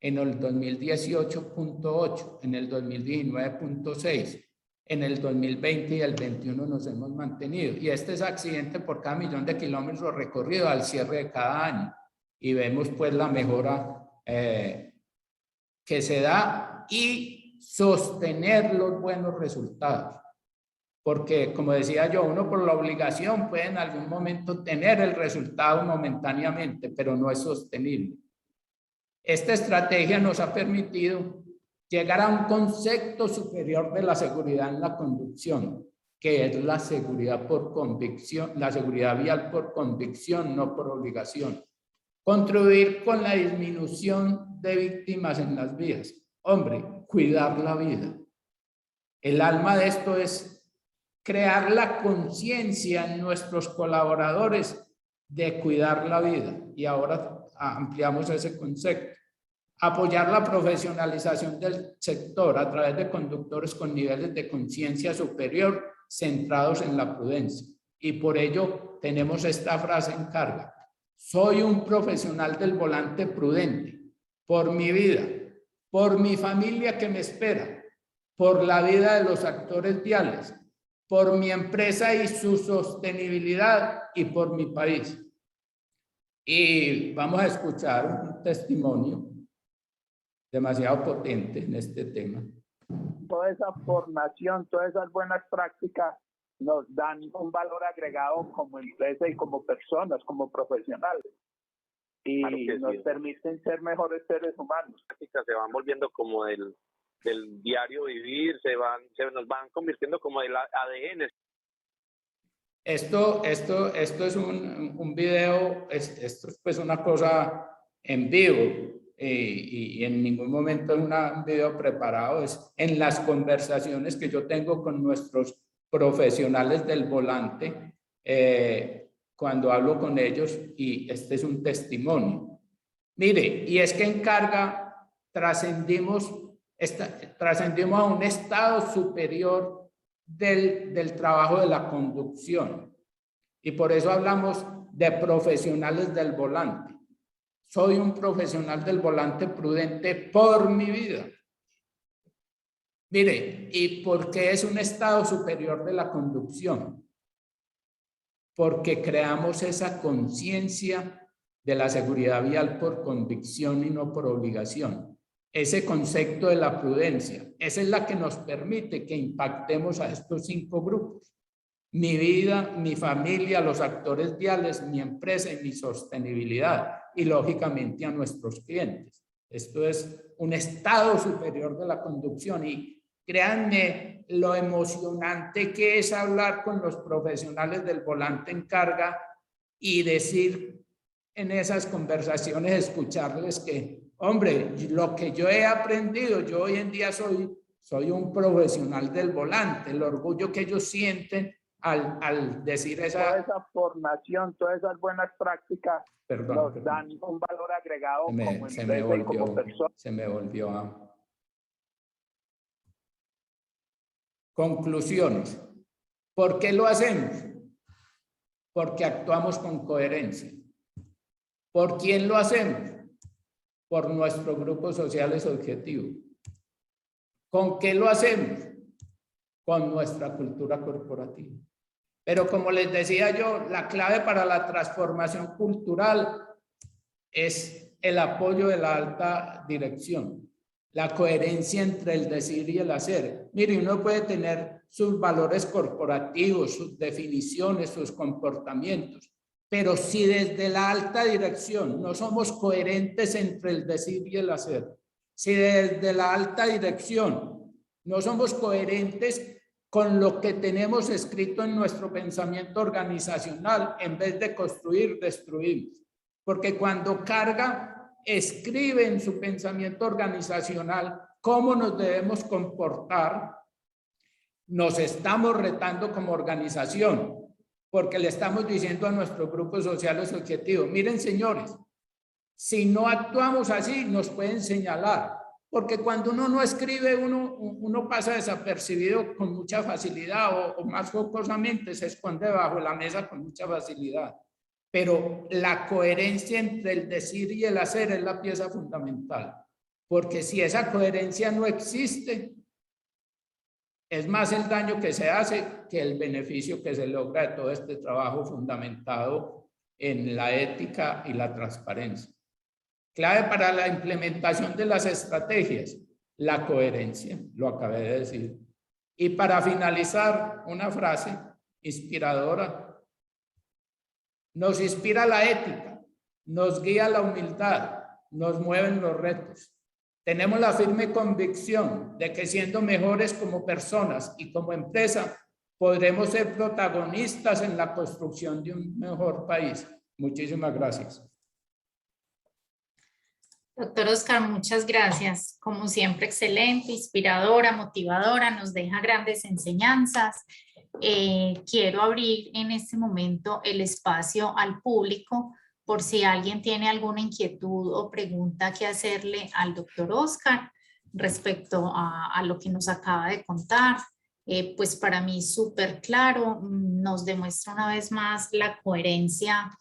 C: en el 2018 0.8, en el 2019 0.6, en el 2020 y el 21 nos hemos mantenido. Y este es accidente por cada millón de kilómetros recorridos al cierre de cada año. Y vemos pues la mejora que se da y sostener los buenos resultados. Porque, como decía yo, uno por la obligación puede en algún momento tener el resultado momentáneamente, pero no es sostenible. Esta estrategia nos ha permitido llegar a un concepto superior de la seguridad en la conducción, que es la seguridad por convicción, la seguridad vial por convicción, no por obligación. Contribuir con la disminución de víctimas en las vías. Hombre, cuidar la vida. El alma de esto es crear la conciencia en nuestros colaboradores de cuidar la vida. Y ahora ampliamos ese concepto. Apoyar la profesionalización del sector a través de conductores con niveles de conciencia superior centrados en la prudencia. Y por ello tenemos esta frase en carga. Soy un profesional del volante prudente por mi vida, por mi familia que me espera, por la vida de los actores viales, por mi empresa y su sostenibilidad y por mi país. Y vamos a escuchar un testimonio demasiado potente en este tema.
G: Toda esa formación, todas esas buenas prácticas nos dan un valor agregado como empresa y como personas, como profesionales. Y claro nos permiten ser mejores seres humanos.
H: Se van volviendo como del diario vivir, nos van convirtiendo como el ADN.
C: Esto es un video, esto es pues una cosa en vivo y en ningún momento es un video preparado, es en las conversaciones que yo tengo con nuestros profesionales del volante cuando hablo con ellos, y este es un testimonio. Mire, y es que en carga trascendimos a un estado superior del trabajo de la conducción. Y por eso hablamos de profesionales del volante. Soy un profesional del volante prudente por mi vida. Mire, ¿y por qué es un estado superior de la conducción? Porque creamos esa conciencia de la seguridad vial por convicción y no por obligación. Ese concepto de la prudencia, esa es la que nos permite que impactemos a estos 5 grupos. Mi vida, mi familia, los actores viales, mi empresa y mi sostenibilidad, y lógicamente a nuestros clientes. Esto es un estado superior de la conducción, y créanme lo emocionante que es hablar con los profesionales del volante en carga y decir en esas conversaciones, escucharles que, hombre, lo que yo he aprendido, yo hoy en día soy un profesional del volante, el orgullo que ellos sienten al decir
G: toda esa formación, todas esas buenas prácticas nos dan un valor agregado como empresa y como persona.
C: Se me volvió a... Conclusiones. ¿Por qué lo hacemos? Porque actuamos con coherencia. ¿Por quién lo hacemos? Por nuestros grupos sociales objetivos. ¿Con qué lo hacemos? Con nuestra cultura corporativa. Pero como les decía yo, la clave para la transformación cultural es el apoyo de la alta dirección, la coherencia entre el decir y el hacer. Mire, uno puede tener sus valores corporativos, sus definiciones, sus comportamientos, pero si desde la alta dirección no somos coherentes entre el decir y el hacer, si desde la alta dirección no somos coherentes con lo que tenemos escrito en nuestro pensamiento organizacional, en vez de construir, destruimos. Porque cuando carga, escribe en su pensamiento organizacional cómo nos debemos comportar, nos estamos retando como organización, porque le estamos diciendo a nuestros grupos sociales objetivos, miren señores, si no actuamos así, nos pueden señalar, porque cuando uno no escribe, uno pasa desapercibido con mucha facilidad o más focosamente se esconde bajo la mesa con mucha facilidad. Pero la coherencia entre el decir y el hacer es la pieza fundamental, porque si esa coherencia no existe, es más el daño que se hace que el beneficio que se logra de todo este trabajo fundamentado en la ética y la transparencia. Clave para la implementación de las estrategias, la coherencia, lo acabé de decir. Y para finalizar, una frase inspiradora. Nos inspira la ética, nos guía la humildad, nos mueven los retos. Tenemos la firme convicción de que siendo mejores como personas y como empresa, podremos ser protagonistas en la construcción de un mejor país. Muchísimas gracias.
A: Doctor Oscar, muchas gracias. Como siempre, excelente, inspiradora, motivadora, nos deja grandes enseñanzas. Quiero abrir en este momento el espacio al público por si alguien tiene alguna inquietud o pregunta que hacerle al doctor Oscar respecto a lo que nos acaba de contar. Pues para mí súper claro, nos demuestra una vez más la coherencia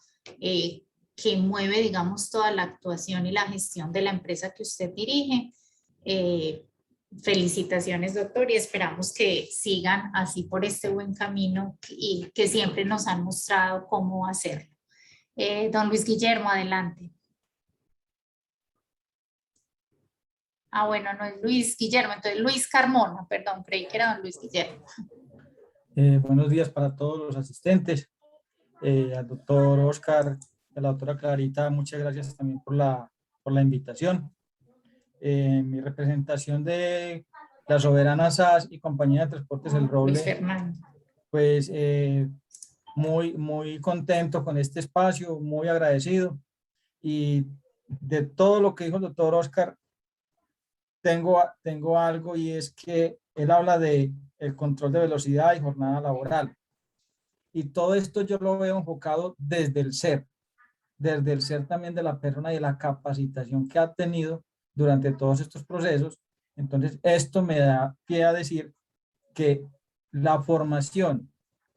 A: que mueve, digamos, toda la actuación y la gestión de la empresa que usted dirige. Felicitaciones, doctor, y esperamos que sigan así por este buen camino y que siempre nos han mostrado cómo hacerlo. Don Luis Guillermo, adelante. Ah, bueno, no es Luis Guillermo, entonces Luis Carmona, perdón, creí que era don Luis Guillermo.
I: Buenos días para todos los asistentes, al doctor Oscar, a la doctora Clarita, muchas gracias también por la invitación. Mi representación de la Soberana SAS y Compañía de Transportes El Roble, pues muy contento con este espacio, muy agradecido, y de todo lo que dijo el doctor Oscar, tengo algo, y es que él habla de el control de velocidad y jornada laboral, y todo esto yo lo veo enfocado desde el ser también de la persona y de la capacitación que ha tenido durante todos estos procesos. Entonces esto me da pie a decir que la formación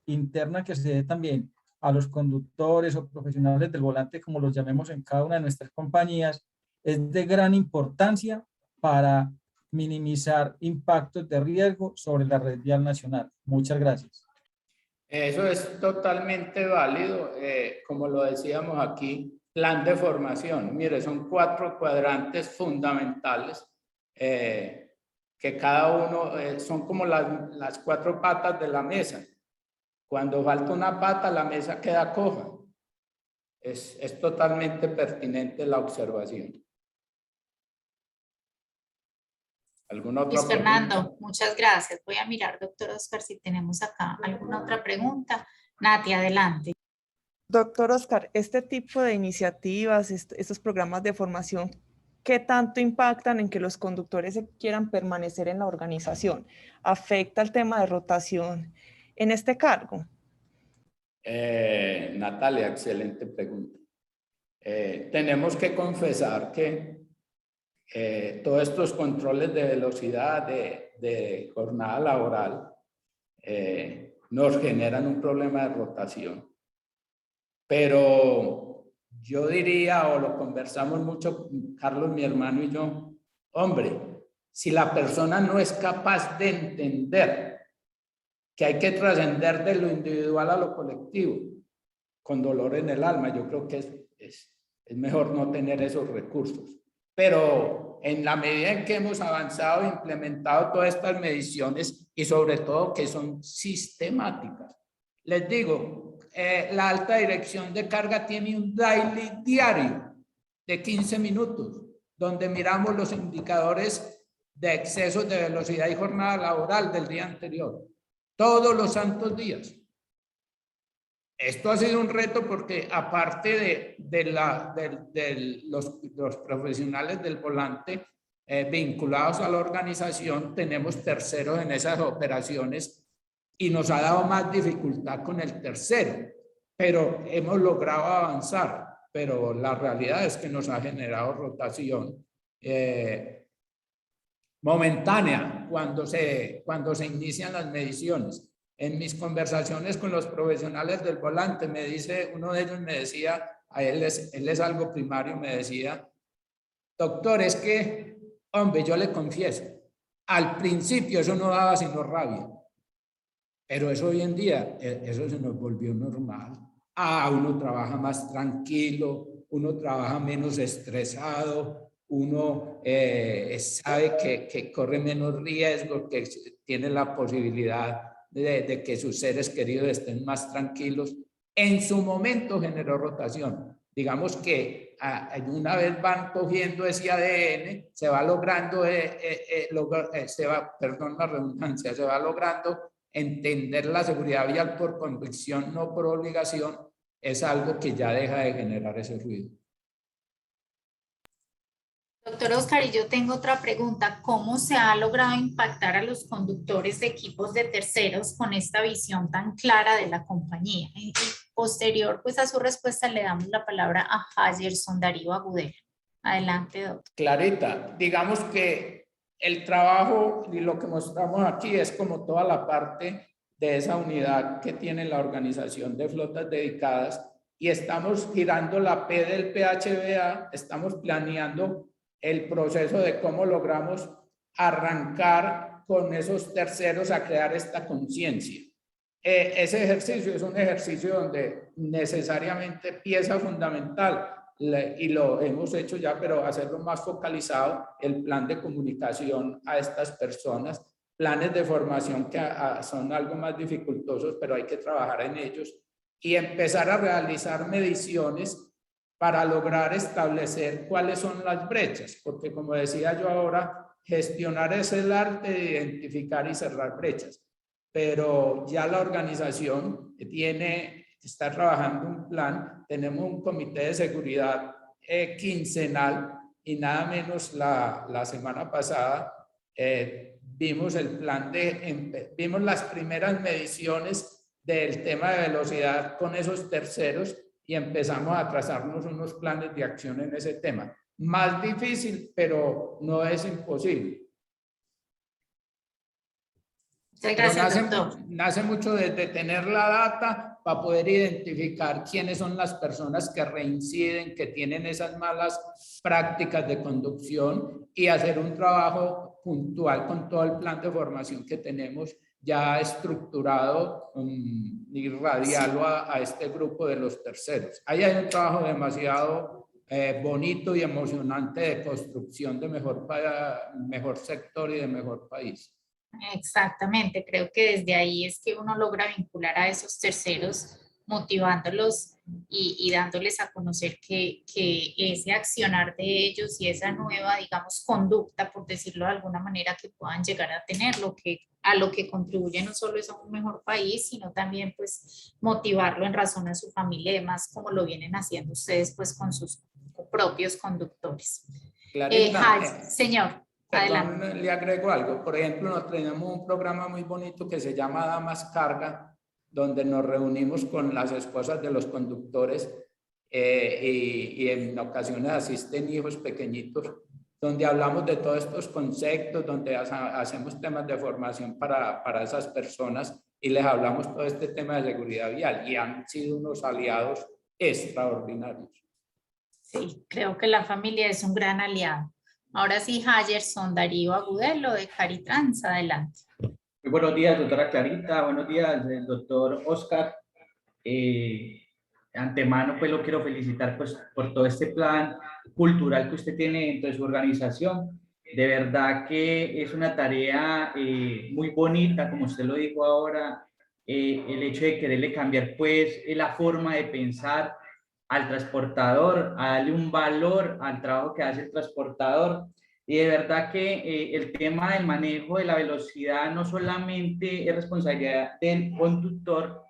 I: interna que se dé también a los conductores o profesionales del volante, como los llamemos en cada una de nuestras compañías, es de gran importancia para minimizar impactos de riesgo sobre la red vial nacional. Muchas gracias.
C: Eso es totalmente válido, como lo decíamos aquí, plan de formación. Mire, son 4 cuadrantes fundamentales que cada uno son como las 4 patas de la mesa. Cuando falta una pata, la mesa queda coja. Es totalmente pertinente la observación. ¿Alguna otra
A: Luis Fernando,
C: pregunta?
A: muchas gracias. Voy a mirar, doctor Oscar, si tenemos acá alguna otra pregunta. Nati, adelante.
D: Doctor Oscar, este tipo de iniciativas, estos programas de formación, ¿qué tanto impactan en que los conductores quieran permanecer en la organización? ¿Afecta el tema de rotación en este cargo?
C: Natalia, excelente pregunta. Tenemos que confesar que todos estos controles de velocidad, de jornada laboral, nos generan un problema de rotación. Pero yo diría, o lo conversamos mucho, Carlos, mi hermano y yo, hombre, si la persona no es capaz de entender que hay que trascender de lo individual a lo colectivo, con dolor en el alma. Yo creo que es mejor no tener esos recursos. Pero en la medida en que hemos avanzado e implementado todas estas mediciones y sobre todo que son sistemáticas, les digo, la alta dirección de carga tiene un daily diario de 15 minutos, donde miramos los indicadores de excesos de velocidad y jornada laboral del día anterior, todos los santos días. Esto ha sido un reto porque aparte de los profesionales del volante vinculados a la organización, tenemos terceros en esas operaciones y nos ha dado más dificultad con el tercero, pero hemos logrado avanzar. Pero la realidad es que nos ha generado rotación momentánea cuando se inician las mediciones. En mis conversaciones con los profesionales del volante, uno de ellos me decía, él es algo primario, me decía, doctor, es que, hombre, yo le confieso, al principio eso no daba sino rabia, pero eso hoy en día, eso se nos volvió normal. Uno trabaja más tranquilo, uno trabaja menos estresado, uno sabe que corre menos riesgo, que tiene la posibilidad de que sus seres queridos estén más tranquilos. En su momento generó rotación. Digamos que una vez van cogiendo ese ADN, se va logrando, perdón la redundancia, se va logrando entender la seguridad vial por convicción, no por obligación. Es algo que ya deja de generar ese ruido.
A: Doctor Oscar, y yo tengo otra pregunta. ¿Cómo se ha logrado impactar a los conductores de equipos de terceros con esta visión tan clara de la compañía? Y posterior pues, a su respuesta, le damos la palabra a Hayerson Darío Agudelo. Adelante, doctor.
C: Clarita, digamos que el trabajo y lo que mostramos aquí es como toda la parte de esa unidad que tiene la organización de flotas dedicadas y estamos girando la P del PHBA, estamos planeando el proceso de cómo logramos arrancar con esos terceros a crear esta conciencia. Ese ejercicio es un ejercicio donde necesariamente pieza fundamental, y lo hemos hecho ya, pero hacerlo más focalizado, el plan de comunicación a estas personas, planes de formación que son algo más dificultosos, pero hay que trabajar en ellos, y empezar a realizar mediciones para lograr establecer cuáles son las brechas, porque como decía yo ahora, gestionar es el arte de identificar y cerrar brechas, pero ya la organización está trabajando un plan, tenemos un comité de seguridad quincenal y nada menos la semana pasada vimos el plan vimos las primeras mediciones del tema de velocidad con esos terceros y empezamos a trazarnos unos planes de acción en ese tema. Más difícil, pero no es imposible.
A: Muchas gracias, doctor.
C: Nace mucho desde tener la data para poder identificar quiénes son las personas que reinciden, que tienen esas malas prácticas de conducción y hacer un trabajo puntual con todo el plan de formación que tenemos ya estructurado y radiarlo a este grupo de los terceros. Ahí hay un trabajo demasiado bonito y emocionante de construcción de mejor sector y de mejor país.
A: Exactamente, creo que desde ahí es que uno logra vincular a esos terceros, motivándolos y dándoles a conocer que ese accionar de ellos y esa nueva, digamos, conducta, por decirlo de alguna manera, que puedan llegar a tener, a lo que contribuye no solo es a un mejor país, sino también pues motivarlo en razón a su familia y demás, como lo vienen haciendo ustedes pues con sus propios conductores. Señor.
C: Perdón, le agrego algo. Por ejemplo, nos tenemos un programa muy bonito que se llama Damas Carga, donde nos reunimos con las esposas de los conductores y en ocasiones asisten hijos pequeñitos, donde hablamos de todos estos conceptos, donde hacemos temas de formación para esas personas y les hablamos todo este tema de seguridad vial y han sido unos aliados extraordinarios.
A: Sí, creo que la familia es un gran aliado. Ahora sí, Hayerson Darío Agudelo de Caritrans, adelante.
J: Muy buenos días, doctora Clarita. Buenos días, doctor Oscar. Antemano, pues lo quiero felicitar pues, por todo este plan cultural que usted tiene dentro de su organización. De verdad que es una tarea muy bonita, como usted lo dijo ahora, el hecho de quererle cambiar pues la forma de pensar al transportador, a darle un valor al trabajo que hace el transportador. Y de verdad que el tema del manejo de la velocidad no solamente es responsabilidad del conductor,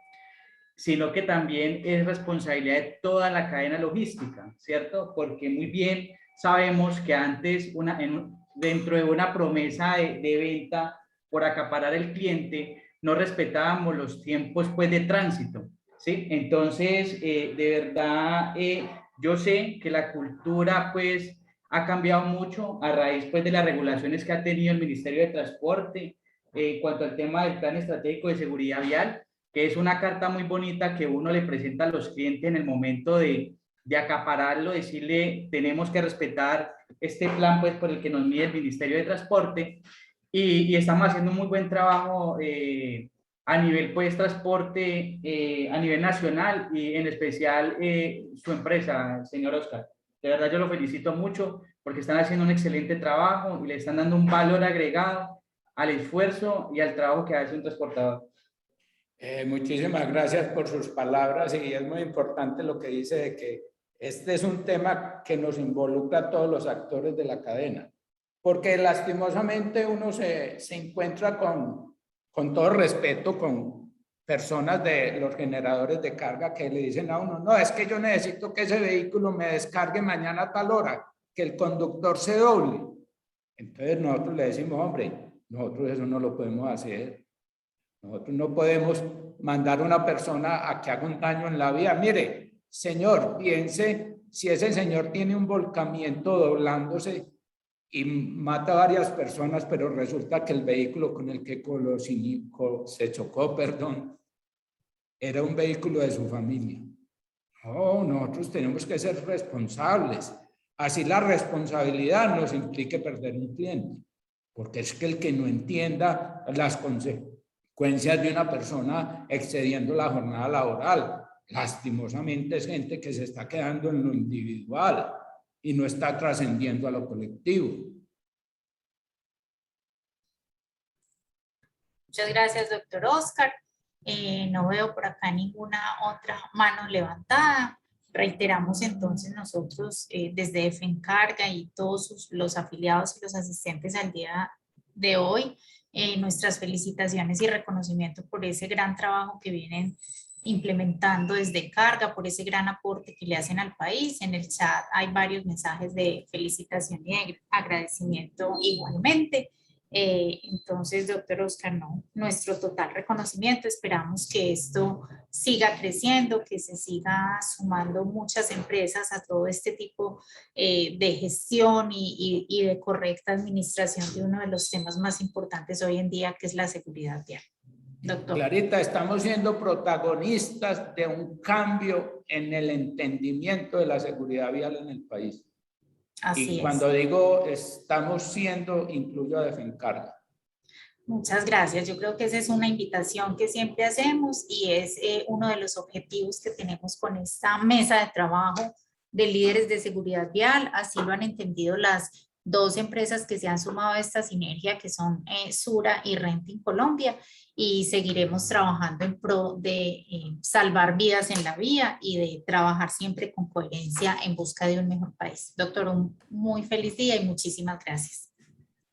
J: sino que también es responsabilidad de toda la cadena logística, ¿cierto? Porque muy bien sabemos que antes dentro de una promesa de venta por acaparar el cliente, no respetábamos los tiempos pues, de tránsito, ¿sí? Entonces, de verdad, yo sé que la cultura pues ha cambiado mucho a raíz pues, de las regulaciones que ha tenido el Ministerio de Transporte en cuanto al tema del Plan Estratégico de Seguridad Vial, que es una carta muy bonita que uno le presenta a los clientes en el momento de acapararlo, decirle, tenemos que respetar este plan pues, por el que nos mide el Ministerio de Transporte, y estamos haciendo un muy buen trabajo a nivel pues, transporte, a nivel nacional, y en especial su empresa, señor Oscar. De verdad yo lo felicito mucho porque están haciendo un excelente trabajo y le están dando un valor agregado al esfuerzo y al trabajo que hace un transportador.
C: Muchísimas gracias por sus palabras, y es muy importante lo que dice de que este es un tema que nos involucra a todos los actores de la cadena, porque lastimosamente uno se encuentra con todo respeto con personas de los generadores de carga que le dicen a uno, no, es que yo necesito que ese vehículo me descargue mañana a tal hora, que el conductor se doble. Entonces nosotros le decimos, hombre, nosotros eso no lo podemos hacer. Nosotros no podemos mandar a una persona a que haga un daño en la vía. Mire, señor, piense si ese señor tiene un volcamiento doblándose y mata a varias personas, pero resulta que el vehículo con el que se chocó, era un vehículo de su familia. No, nosotros tenemos que ser responsables. Así la responsabilidad nos implique perder un cliente, porque es que el que no entienda las consecuencias de una persona excediendo la jornada laboral, lastimosamente es gente que se está quedando en lo individual y no está trascendiendo a lo colectivo.
A: Muchas gracias, doctor Oscar. No veo por acá ninguna otra mano levantada. Reiteramos entonces nosotros desde FENCARGA y todos los afiliados y los asistentes al día de hoy, nuestras felicitaciones y reconocimiento por ese gran trabajo que vienen implementando desde Carga, por ese gran aporte que le hacen al país. En el chat hay varios mensajes de felicitación y de agradecimiento igualmente. Entonces, doctor Oscar, nuestro total reconocimiento. Esperamos que esto siga creciendo, que se siga sumando muchas empresas a todo este tipo de gestión y de correcta administración de uno de los temas más importantes hoy en día, que es la seguridad vial. Doctor.
C: Clarita, estamos siendo protagonistas de un cambio en el entendimiento de la seguridad vial en el país.
A: Así
C: y cuando digo estamos siendo, incluyo a FENCARGA.
A: Muchas gracias. Yo creo que esa es una invitación que siempre hacemos y es uno de los objetivos que tenemos con esta mesa de trabajo de líderes de seguridad vial. Así lo han entendido las dos empresas que se han sumado a esta sinergia, que son Sura y Renting Colombia, y seguiremos trabajando en pro de salvar vidas en la vía y de trabajar siempre con coherencia en busca de un mejor país. Doctor, un muy feliz día y muchísimas gracias.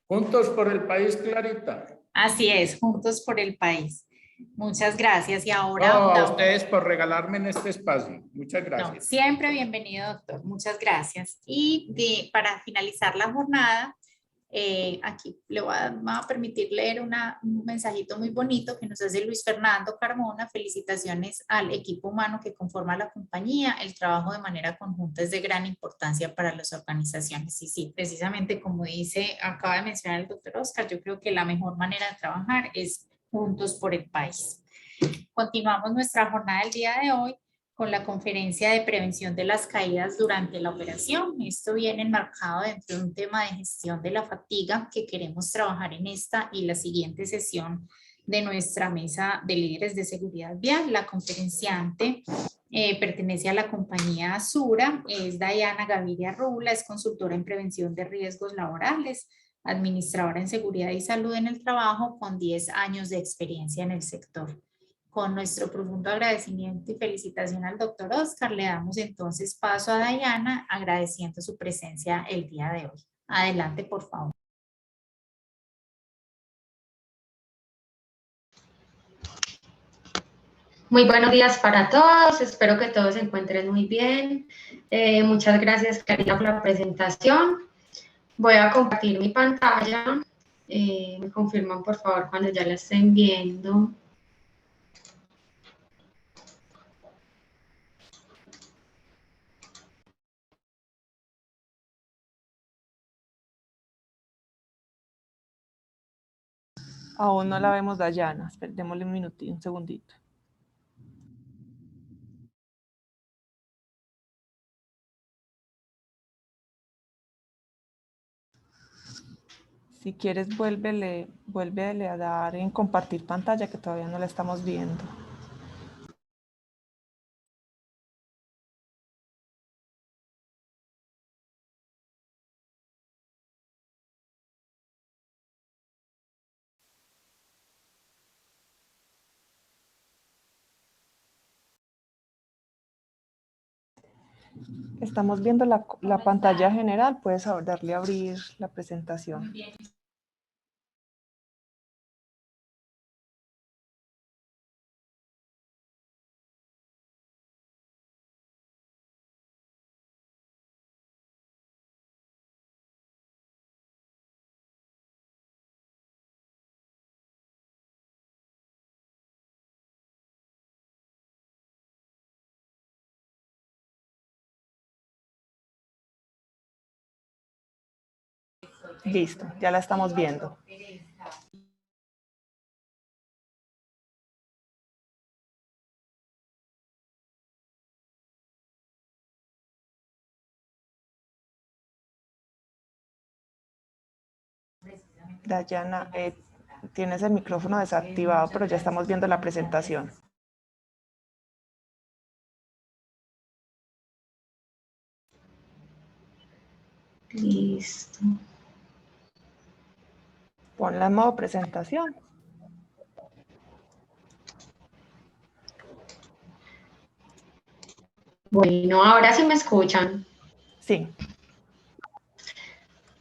C: Juntos por el país, Clarita.
A: Así es, juntos por el país. Muchas gracias. Y ahora...
C: a ustedes por regalarme en este espacio. Muchas gracias.
A: No, siempre bienvenido, doctor. Muchas gracias. Y para finalizar la jornada, aquí le voy a permitir leer un mensajito muy bonito que nos hace Luis Fernando Carmona. Felicitaciones al equipo humano que conforma la compañía. El trabajo de manera conjunta es de gran importancia para las organizaciones. Y sí, precisamente como acaba de mencionar el doctor Oscar, yo creo que la mejor manera de trabajar es juntos por el país. Continuamos nuestra jornada del día de hoy con la conferencia de prevención de las caídas durante la operación. Esto viene enmarcado dentro de un tema de gestión de la fatiga que queremos trabajar en esta y la siguiente sesión de nuestra mesa de líderes de seguridad vial. La conferenciante pertenece a la compañía Sura, es Dayana Gaviria Rula, es consultora en prevención de riesgos laborales, administradora en seguridad y salud en el trabajo con 10 años de experiencia en el sector. Con nuestro profundo agradecimiento y felicitación al doctor Oscar, le damos entonces paso a Dayana, agradeciendo su presencia el día de hoy. Adelante, por favor.
K: Muy buenos días para todos, espero que todos se encuentren muy bien. Muchas gracias, Karina, por la presentación. Voy a compartir mi pantalla. Me confirman, por favor, cuando ya la estén viendo.
D: Aún no la vemos, Dayana. Démosle un minutito, un segundito. Si quieres, vuélvele a dar en compartir pantalla, que todavía no la estamos viendo. Estamos viendo la pantalla general. Puedes darle a abrir la presentación. Listo, ya la estamos viendo. Dayana, tienes el micrófono desactivado, pero ya estamos viendo la presentación.
K: Listo.
D: Ponla en modo presentación.
K: Bueno, ahora sí me escuchan.
D: Sí.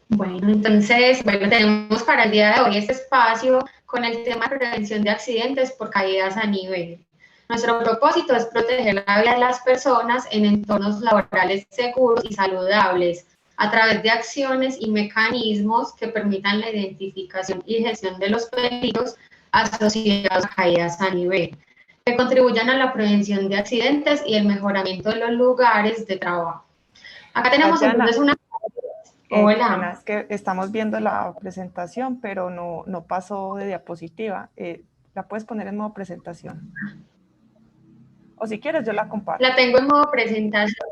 K: Bueno, entonces, tenemos para el día de hoy este espacio con el tema de prevención de accidentes por caídas a nivel. Nuestro propósito es proteger la vida de las personas en entornos laborales seguros y saludables a través de acciones y mecanismos que permitan la identificación y gestión de los peligros asociados a caídas a nivel, que contribuyan a la prevención de accidentes y el mejoramiento de los lugares de trabajo. Acá tenemos entonces una... Hola.
D: Es que estamos viendo la presentación, pero no pasó de diapositiva. ¿La puedes poner en modo presentación? O si quieres, yo la comparto.
K: La tengo en modo presentación.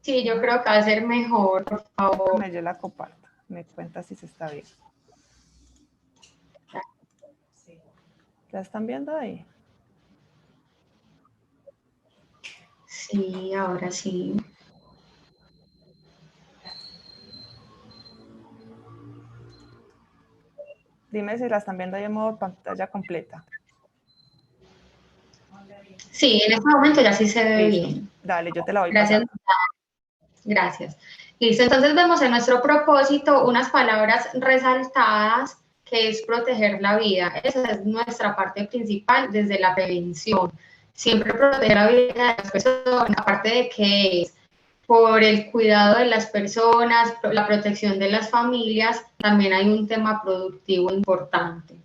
K: Sí, yo creo que va a ser mejor, por favor.
D: Yo la comparto. Me cuenta si se está bien. ¿La están viendo ahí?
K: Sí, ahora sí.
D: Dime si la están viendo ahí en modo pantalla completa.
K: Sí, en este momento ya sí se ve
D: Listo.
K: bien.
D: Dale, yo te la voy
K: Gracias.
D: pasando.
K: Gracias. Listo, entonces vemos en nuestro propósito unas palabras resaltadas que es proteger la vida. Esa es nuestra parte principal desde la prevención. Siempre proteger la vida de las personas, aparte de que es por el cuidado de las personas, la protección de las familias, también hay un tema productivo importante.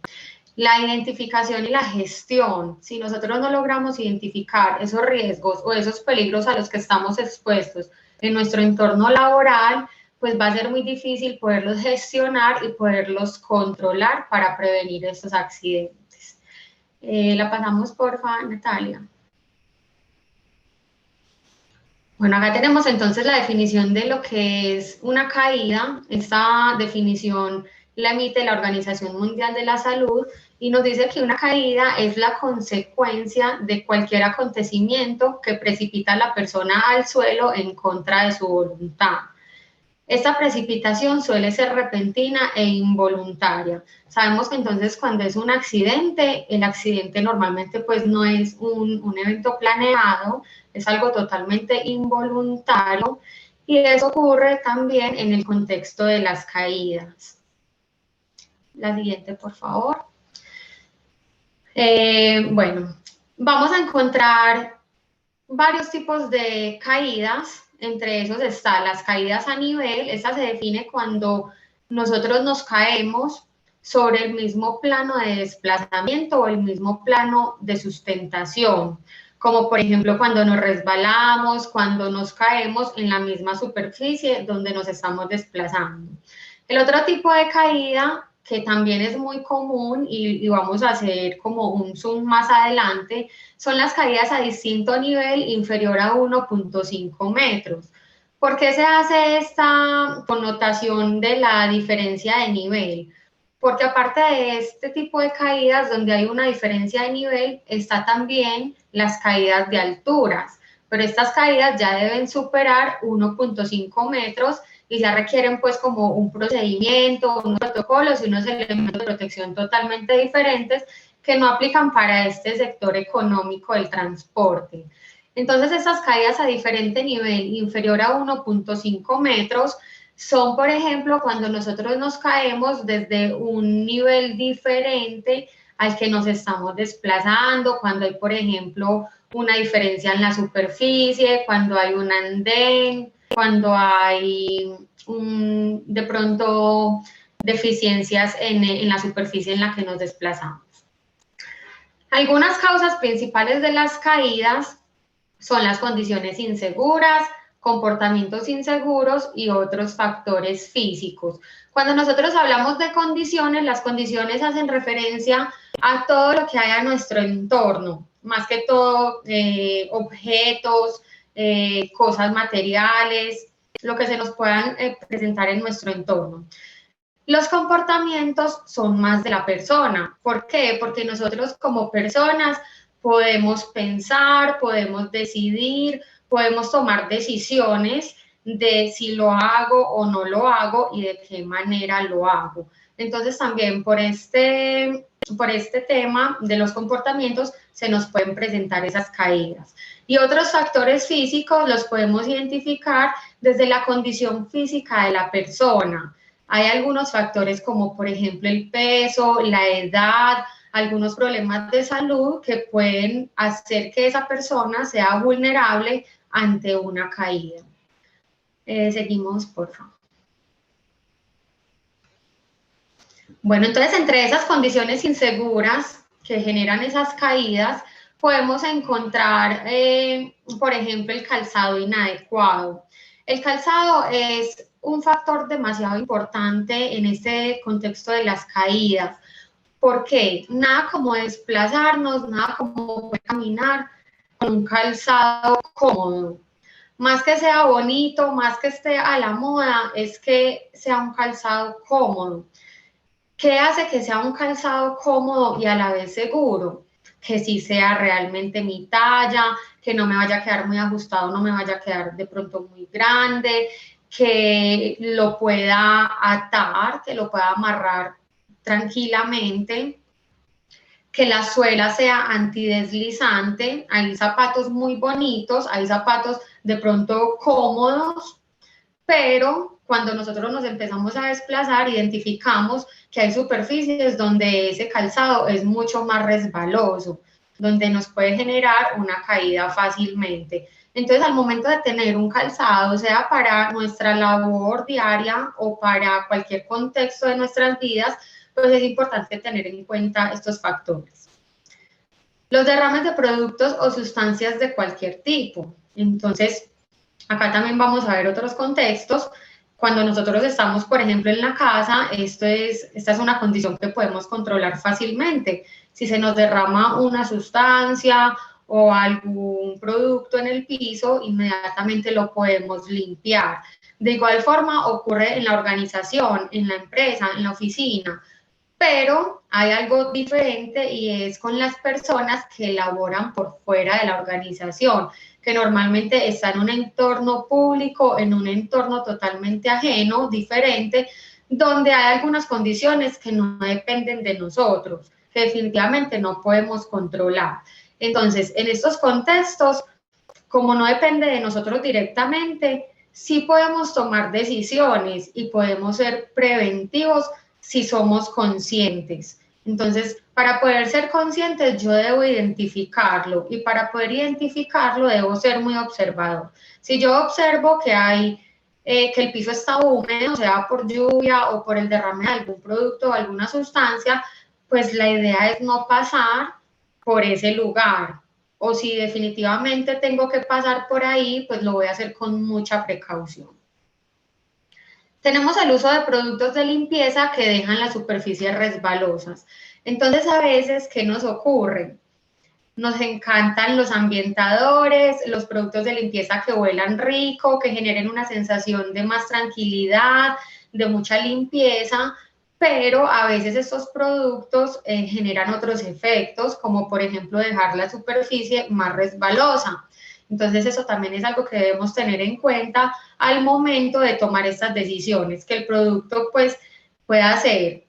K: La identificación y la gestión. Si nosotros no logramos identificar esos riesgos o esos peligros a los que estamos expuestos en nuestro entorno laboral, pues va a ser muy difícil poderlos gestionar y poderlos controlar para prevenir estos accidentes. La pasamos, porfa, Natalia. Bueno, acá tenemos entonces la definición de lo que es una caída. Esta definición la emite la Organización Mundial de la Salud y nos dice que una caída es la consecuencia de cualquier acontecimiento que precipita a la persona al suelo en contra de su voluntad. Esta precipitación suele ser repentina e involuntaria. Sabemos que entonces cuando es un accidente, el accidente normalmente pues no es un evento planeado, es algo totalmente involuntario, y eso ocurre también en el contexto de las caídas. La siguiente, por favor. Bueno, vamos a encontrar varios tipos de caídas. Entre esos están las caídas a nivel. Esta se define cuando nosotros nos caemos sobre el mismo plano de desplazamiento o el mismo plano de sustentación, como por ejemplo cuando nos resbalamos, cuando nos caemos en la misma superficie donde nos estamos desplazando. El otro tipo de caída, que también es muy común y vamos a hacer como un zoom más adelante, son las caídas a distinto nivel inferior a 1.5 metros. ¿Por qué se hace esta connotación de la diferencia de nivel? Porque aparte de este tipo de caídas donde hay una diferencia de nivel, está también las caídas de alturas, pero estas caídas ya deben superar 1.5 metros y ya requieren pues como un procedimiento, unos protocolos y unos elementos de protección totalmente diferentes que no aplican para este sector económico del transporte. Entonces estas caídas a diferente nivel inferior a 1.5 metros son, por ejemplo, cuando nosotros nos caemos desde un nivel diferente al que nos estamos desplazando, cuando hay, por ejemplo, una diferencia en la superficie, cuando hay un andén, cuando hay de pronto deficiencias en la superficie en la que nos desplazamos. Algunas causas principales de las caídas son las condiciones inseguras, comportamientos inseguros y otros factores físicos. Cuando nosotros hablamos de condiciones, las condiciones hacen referencia a todo lo que hay a nuestro entorno, más que todo objetos, cosas materiales, lo que se nos puedan presentar en nuestro entorno. Los comportamientos son más de la persona. ¿Por qué? Porque nosotros como personas podemos pensar, podemos decidir, podemos tomar decisiones de si lo hago o no lo hago y de qué manera lo hago. Entonces también por este tema de los comportamientos se nos pueden presentar esas caídas. Y otros factores físicos los podemos identificar desde la condición física de la persona. Hay algunos factores como por ejemplo el peso, la edad, algunos problemas de salud que pueden hacer que esa persona sea vulnerable ante una caída. Seguimos, por favor. Bueno, entonces entre esas condiciones inseguras que generan esas caídas, podemos encontrar, por ejemplo, el calzado inadecuado. El calzado es un factor demasiado importante en este contexto de las caídas. ¿Por qué? Nada como desplazarnos, nada como caminar con un calzado cómodo. Más que sea bonito, más que esté a la moda, es que sea un calzado cómodo. ¿Qué hace que sea un calzado cómodo y a la vez seguro? Que sí sea realmente mi talla, que no me vaya a quedar muy ajustado, no me vaya a quedar de pronto muy grande, que lo pueda atar, que lo pueda amarrar tranquilamente, que la suela sea antideslizante. Hay zapatos muy bonitos, hay zapatos de pronto cómodos, pero cuando nosotros nos empezamos a desplazar, identificamos que hay superficies donde ese calzado es mucho más resbaloso, donde nos puede generar una caída fácilmente. Entonces, al momento de tener un calzado, sea para nuestra labor diaria o para cualquier contexto de nuestras vidas, pues es importante tener en cuenta estos factores. Los derrames de productos o sustancias de cualquier tipo. Entonces, acá también vamos a ver otros contextos. Cuando nosotros estamos, por ejemplo, en la casa, esta es una condición que podemos controlar fácilmente. Si se nos derrama una sustancia o algún producto en el piso, inmediatamente lo podemos limpiar. De igual forma ocurre en la organización, en la empresa, en la oficina. Pero hay algo diferente y es con las personas que laboran por fuera de la organización, que normalmente está en un entorno público, en un entorno totalmente ajeno, diferente, donde hay algunas condiciones que no dependen de nosotros, que definitivamente no podemos controlar. Entonces, en estos contextos, como no depende de nosotros directamente, sí podemos tomar decisiones y podemos ser preventivos si somos conscientes. Entonces, para poder ser conscientes, yo debo identificarlo, y para poder identificarlo debo ser muy observador. Si yo observo que que el piso está húmedo, sea por lluvia o por el derrame de algún producto o alguna sustancia, pues la idea es no pasar por ese lugar. O si definitivamente tengo que pasar por ahí, pues lo voy a hacer con mucha precaución. Tenemos el uso de productos de limpieza que dejan las superficies resbalosas. Entonces, a veces, ¿qué nos ocurre? Nos encantan los ambientadores, los productos de limpieza que huelan rico, que generen una sensación de más tranquilidad, de mucha limpieza, pero a veces estos productos generan otros efectos, como por ejemplo dejar la superficie más resbalosa. Entonces eso también es algo que debemos tener en cuenta al momento de tomar estas decisiones, que el producto pues pueda ser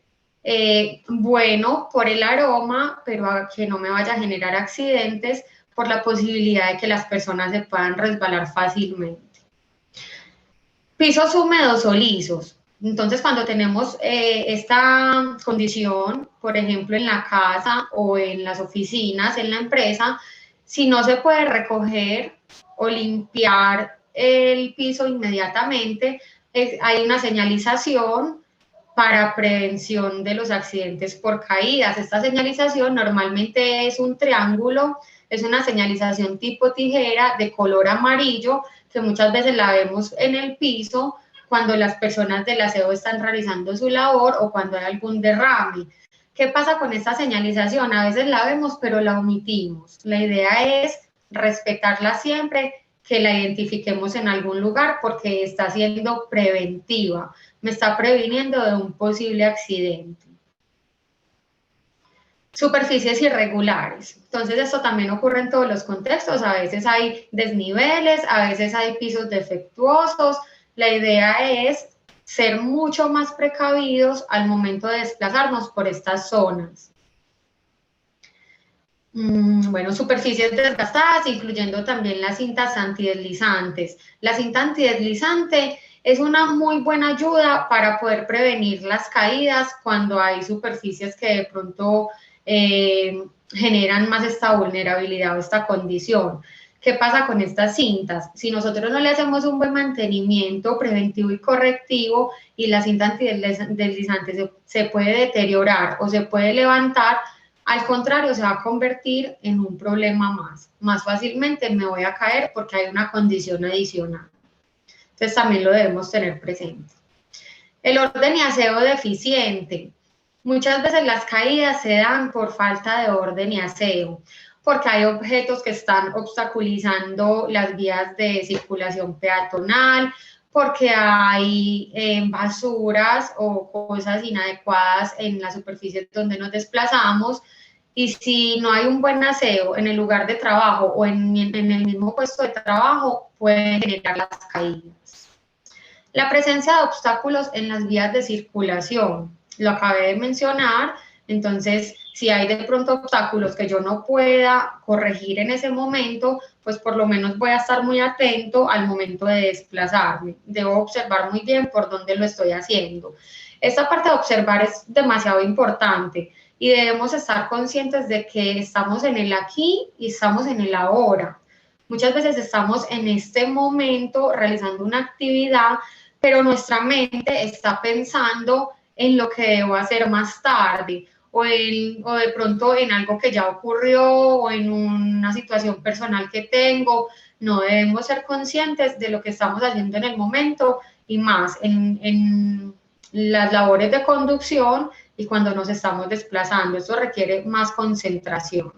K: bueno por el aroma, pero que no me vaya a generar accidentes por la posibilidad de que las personas se puedan resbalar fácilmente. Pisos húmedos o lisos. Entonces, cuando tenemos esta condición, por ejemplo, en la casa o en las oficinas, en la empresa, si no se puede recoger o limpiar el piso inmediatamente, hay una señalización para prevención de los accidentes por caídas. Esta señalización normalmente es un triángulo, es una señalización tipo tijera de color amarillo, que muchas veces la vemos en el piso cuando las personas del aseo están realizando su labor o cuando hay algún derrame. ¿Qué pasa con esta señalización? A veces la vemos, pero la omitimos. La idea es respetarla siempre, que la identifiquemos en algún lugar porque está siendo preventiva, me está previniendo de un posible accidente. Superficies irregulares. Entonces, esto también ocurre en todos los contextos. A veces hay desniveles, a veces hay pisos defectuosos. La idea es ser mucho más precavidos al momento de desplazarnos por estas zonas. Bueno, superficies desgastadas, incluyendo también las cintas antideslizantes. La cinta antideslizante es una muy buena ayuda para poder prevenir las caídas cuando hay superficies que de pronto generan más esta vulnerabilidad o esta condición. ¿Qué pasa con estas cintas? Si nosotros no le hacemos un buen mantenimiento preventivo y correctivo y la cinta antideslizante se puede deteriorar o se puede levantar, al contrario, se va a convertir en un problema más. Más fácilmente me voy a caer porque hay una condición adicional. Entonces también lo debemos tener presente. El orden y aseo deficiente. Muchas veces las caídas se dan por falta de orden y aseo, porque hay objetos que están obstaculizando las vías de circulación peatonal, porque hay basuras o cosas inadecuadas en las superficies donde nos desplazamos, y si no hay un buen aseo en el lugar de trabajo o en el mismo puesto de trabajo, puede generar las caídas. La presencia de obstáculos en las vías de circulación, lo acabé de mencionar. Entonces, si hay de pronto obstáculos que yo no pueda corregir en ese momento, pues por lo menos voy a estar muy atento al momento de desplazarme. Debo observar muy bien por dónde lo estoy haciendo. Esta parte de observar es demasiado importante y debemos estar conscientes de que estamos en el aquí y estamos en el ahora. Muchas veces estamos en este momento realizando una actividad, pero nuestra mente está pensando en lo que debo hacer más tarde, o de pronto en algo que ya ocurrió, o en una situación personal que tengo. No debemos ser conscientes de lo que estamos haciendo en el momento, y más en las labores de conducción y cuando nos estamos desplazando. Esto requiere más concentración.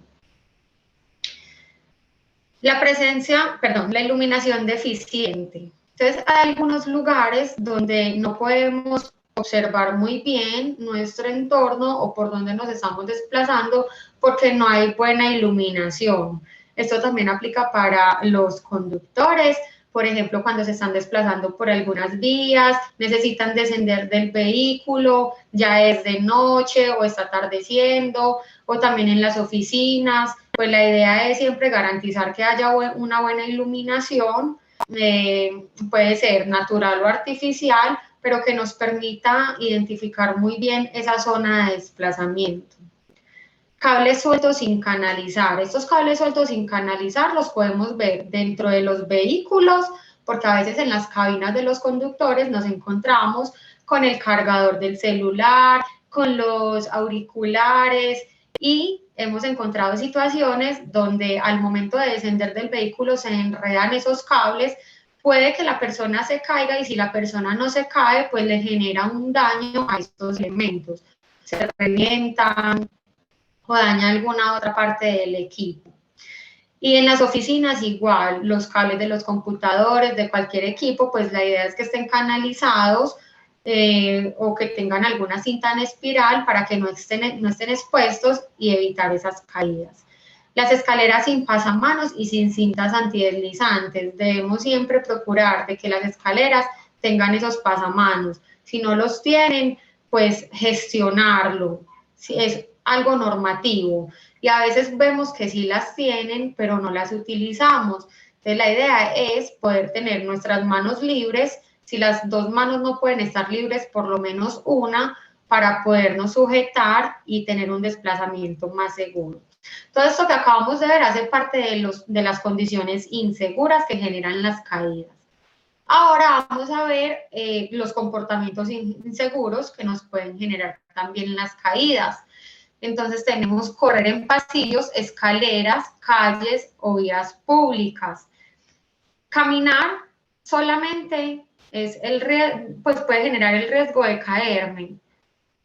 K: La iluminación deficiente. Entonces, hay algunos lugares donde no podemos observar muy bien nuestro entorno o por dónde nos estamos desplazando, porque no hay buena iluminación. Esto también aplica para los conductores. Por ejemplo, cuando se están desplazando por algunas vías, necesitan descender del vehículo, ya es de noche o está atardeciendo, o también en las oficinas, pues la idea es siempre garantizar que haya una buena iluminación, puede ser natural o artificial, pero que nos permita identificar muy bien esa zona de desplazamiento. Cables sueltos sin canalizar. Estos cables sueltos sin canalizar los podemos ver dentro de los vehículos, porque a veces en las cabinas de los conductores nos encontramos con el cargador del celular, con los auriculares, y hemos encontrado situaciones donde al momento de descender del vehículo se enredan esos cables. Puede que la persona se caiga, y si la persona no se cae, pues le genera un daño a estos elementos. Se revientan o daña alguna otra parte del equipo. Y en las oficinas igual, los cables de los computadores, de cualquier equipo, pues la idea es que estén canalizados o que tengan alguna cinta en espiral para que no estén expuestos y evitar esas caídas. Las escaleras sin pasamanos y sin cintas antideslizantes. Debemos siempre procurar de que las escaleras tengan esos pasamanos. Si no los tienen, pues gestionarlo. Si es algo normativo. Y a veces vemos que sí las tienen, pero no las utilizamos. Entonces la idea es poder tener nuestras manos libres. Si las dos manos no pueden estar libres, por lo menos una, para podernos sujetar y tener un desplazamiento más seguro. Todo esto que acabamos de ver hace parte de las condiciones inseguras que generan las caídas. Ahora vamos a ver los comportamientos inseguros que nos pueden generar también las caídas. Entonces tenemos correr en pasillos, escaleras, calles o vías públicas. Caminar solamente pues puede generar el riesgo de caerme.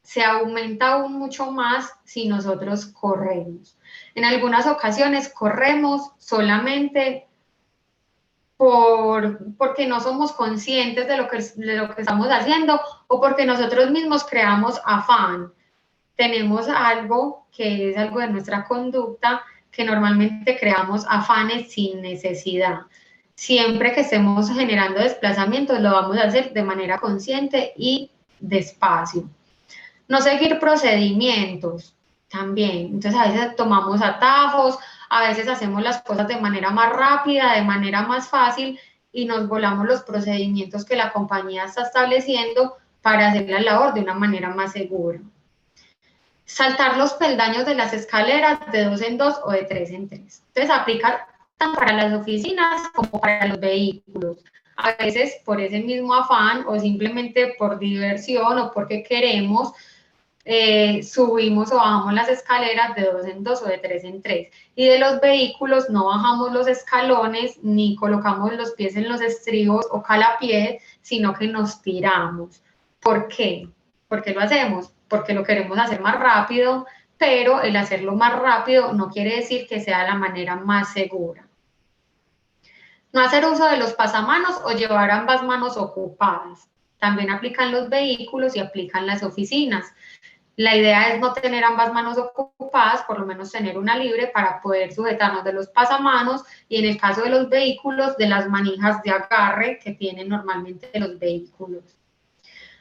K: Se aumenta aún mucho más si nosotros corremos. En algunas ocasiones corremos solamente porque no somos conscientes de lo que estamos haciendo, o porque nosotros mismos creamos afán. Tenemos algo que es algo de nuestra conducta, que normalmente creamos afanes sin necesidad. Siempre que estemos generando desplazamientos, lo vamos a hacer de manera consciente y despacio. No seguir procedimientos también. Entonces a veces tomamos atajos, a veces hacemos las cosas de manera más rápida, de manera más fácil, y nos volamos los procedimientos que la compañía está estableciendo para hacer la labor de una manera más segura. Saltar los peldaños de las escaleras de 2 en 2 o de 3 en 3. Entonces aplica tanto para las oficinas como para los vehículos. A veces por ese mismo afán o simplemente por diversión o porque queremos, subimos o bajamos las escaleras de 2 en 2 o de 3 en 3. Y de los vehículos no bajamos los escalones ni colocamos los pies en los estribos o calapiés, sino que nos tiramos. ¿Por qué? ¿Por qué lo hacemos? Porque lo queremos hacer más rápido, pero el hacerlo más rápido no quiere decir que sea la manera más segura. No hacer uso de los pasamanos o llevar ambas manos ocupadas. También aplican los vehículos y aplican las oficinas. La idea es no tener ambas manos ocupadas, por lo menos tener una libre para poder sujetarnos de los pasamanos, y en el caso de los vehículos, de las manijas de agarre que tienen normalmente los vehículos.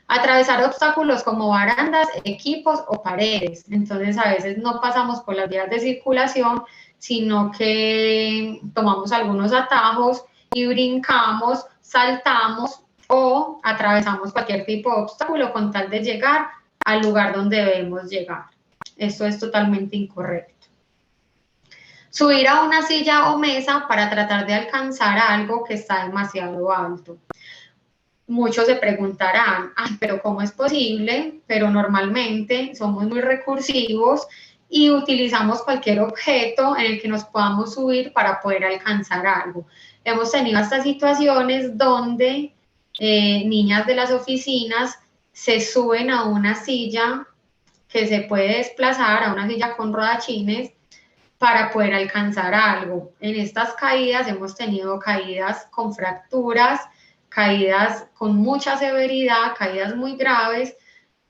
K: Atravesar obstáculos como barandas, equipos o paredes. Entonces a veces no pasamos por las vías de circulación, sino que tomamos algunos atajos y brincamos, saltamos o atravesamos cualquier tipo de obstáculo con tal de llegar al lugar donde debemos llegar. Esto es totalmente incorrecto. Subir a una silla o mesa para tratar de alcanzar algo que está demasiado alto. Muchos se preguntarán, pero ¿cómo es posible? Pero normalmente somos muy recursivos y utilizamos cualquier objeto en el que nos podamos subir para poder alcanzar algo. Hemos tenido estas situaciones donde niñas de las oficinas se suben a una silla que se puede desplazar, a una silla con rodachines, para poder alcanzar algo. En estas caídas hemos tenido caídas con fracturas, caídas con mucha severidad, caídas muy graves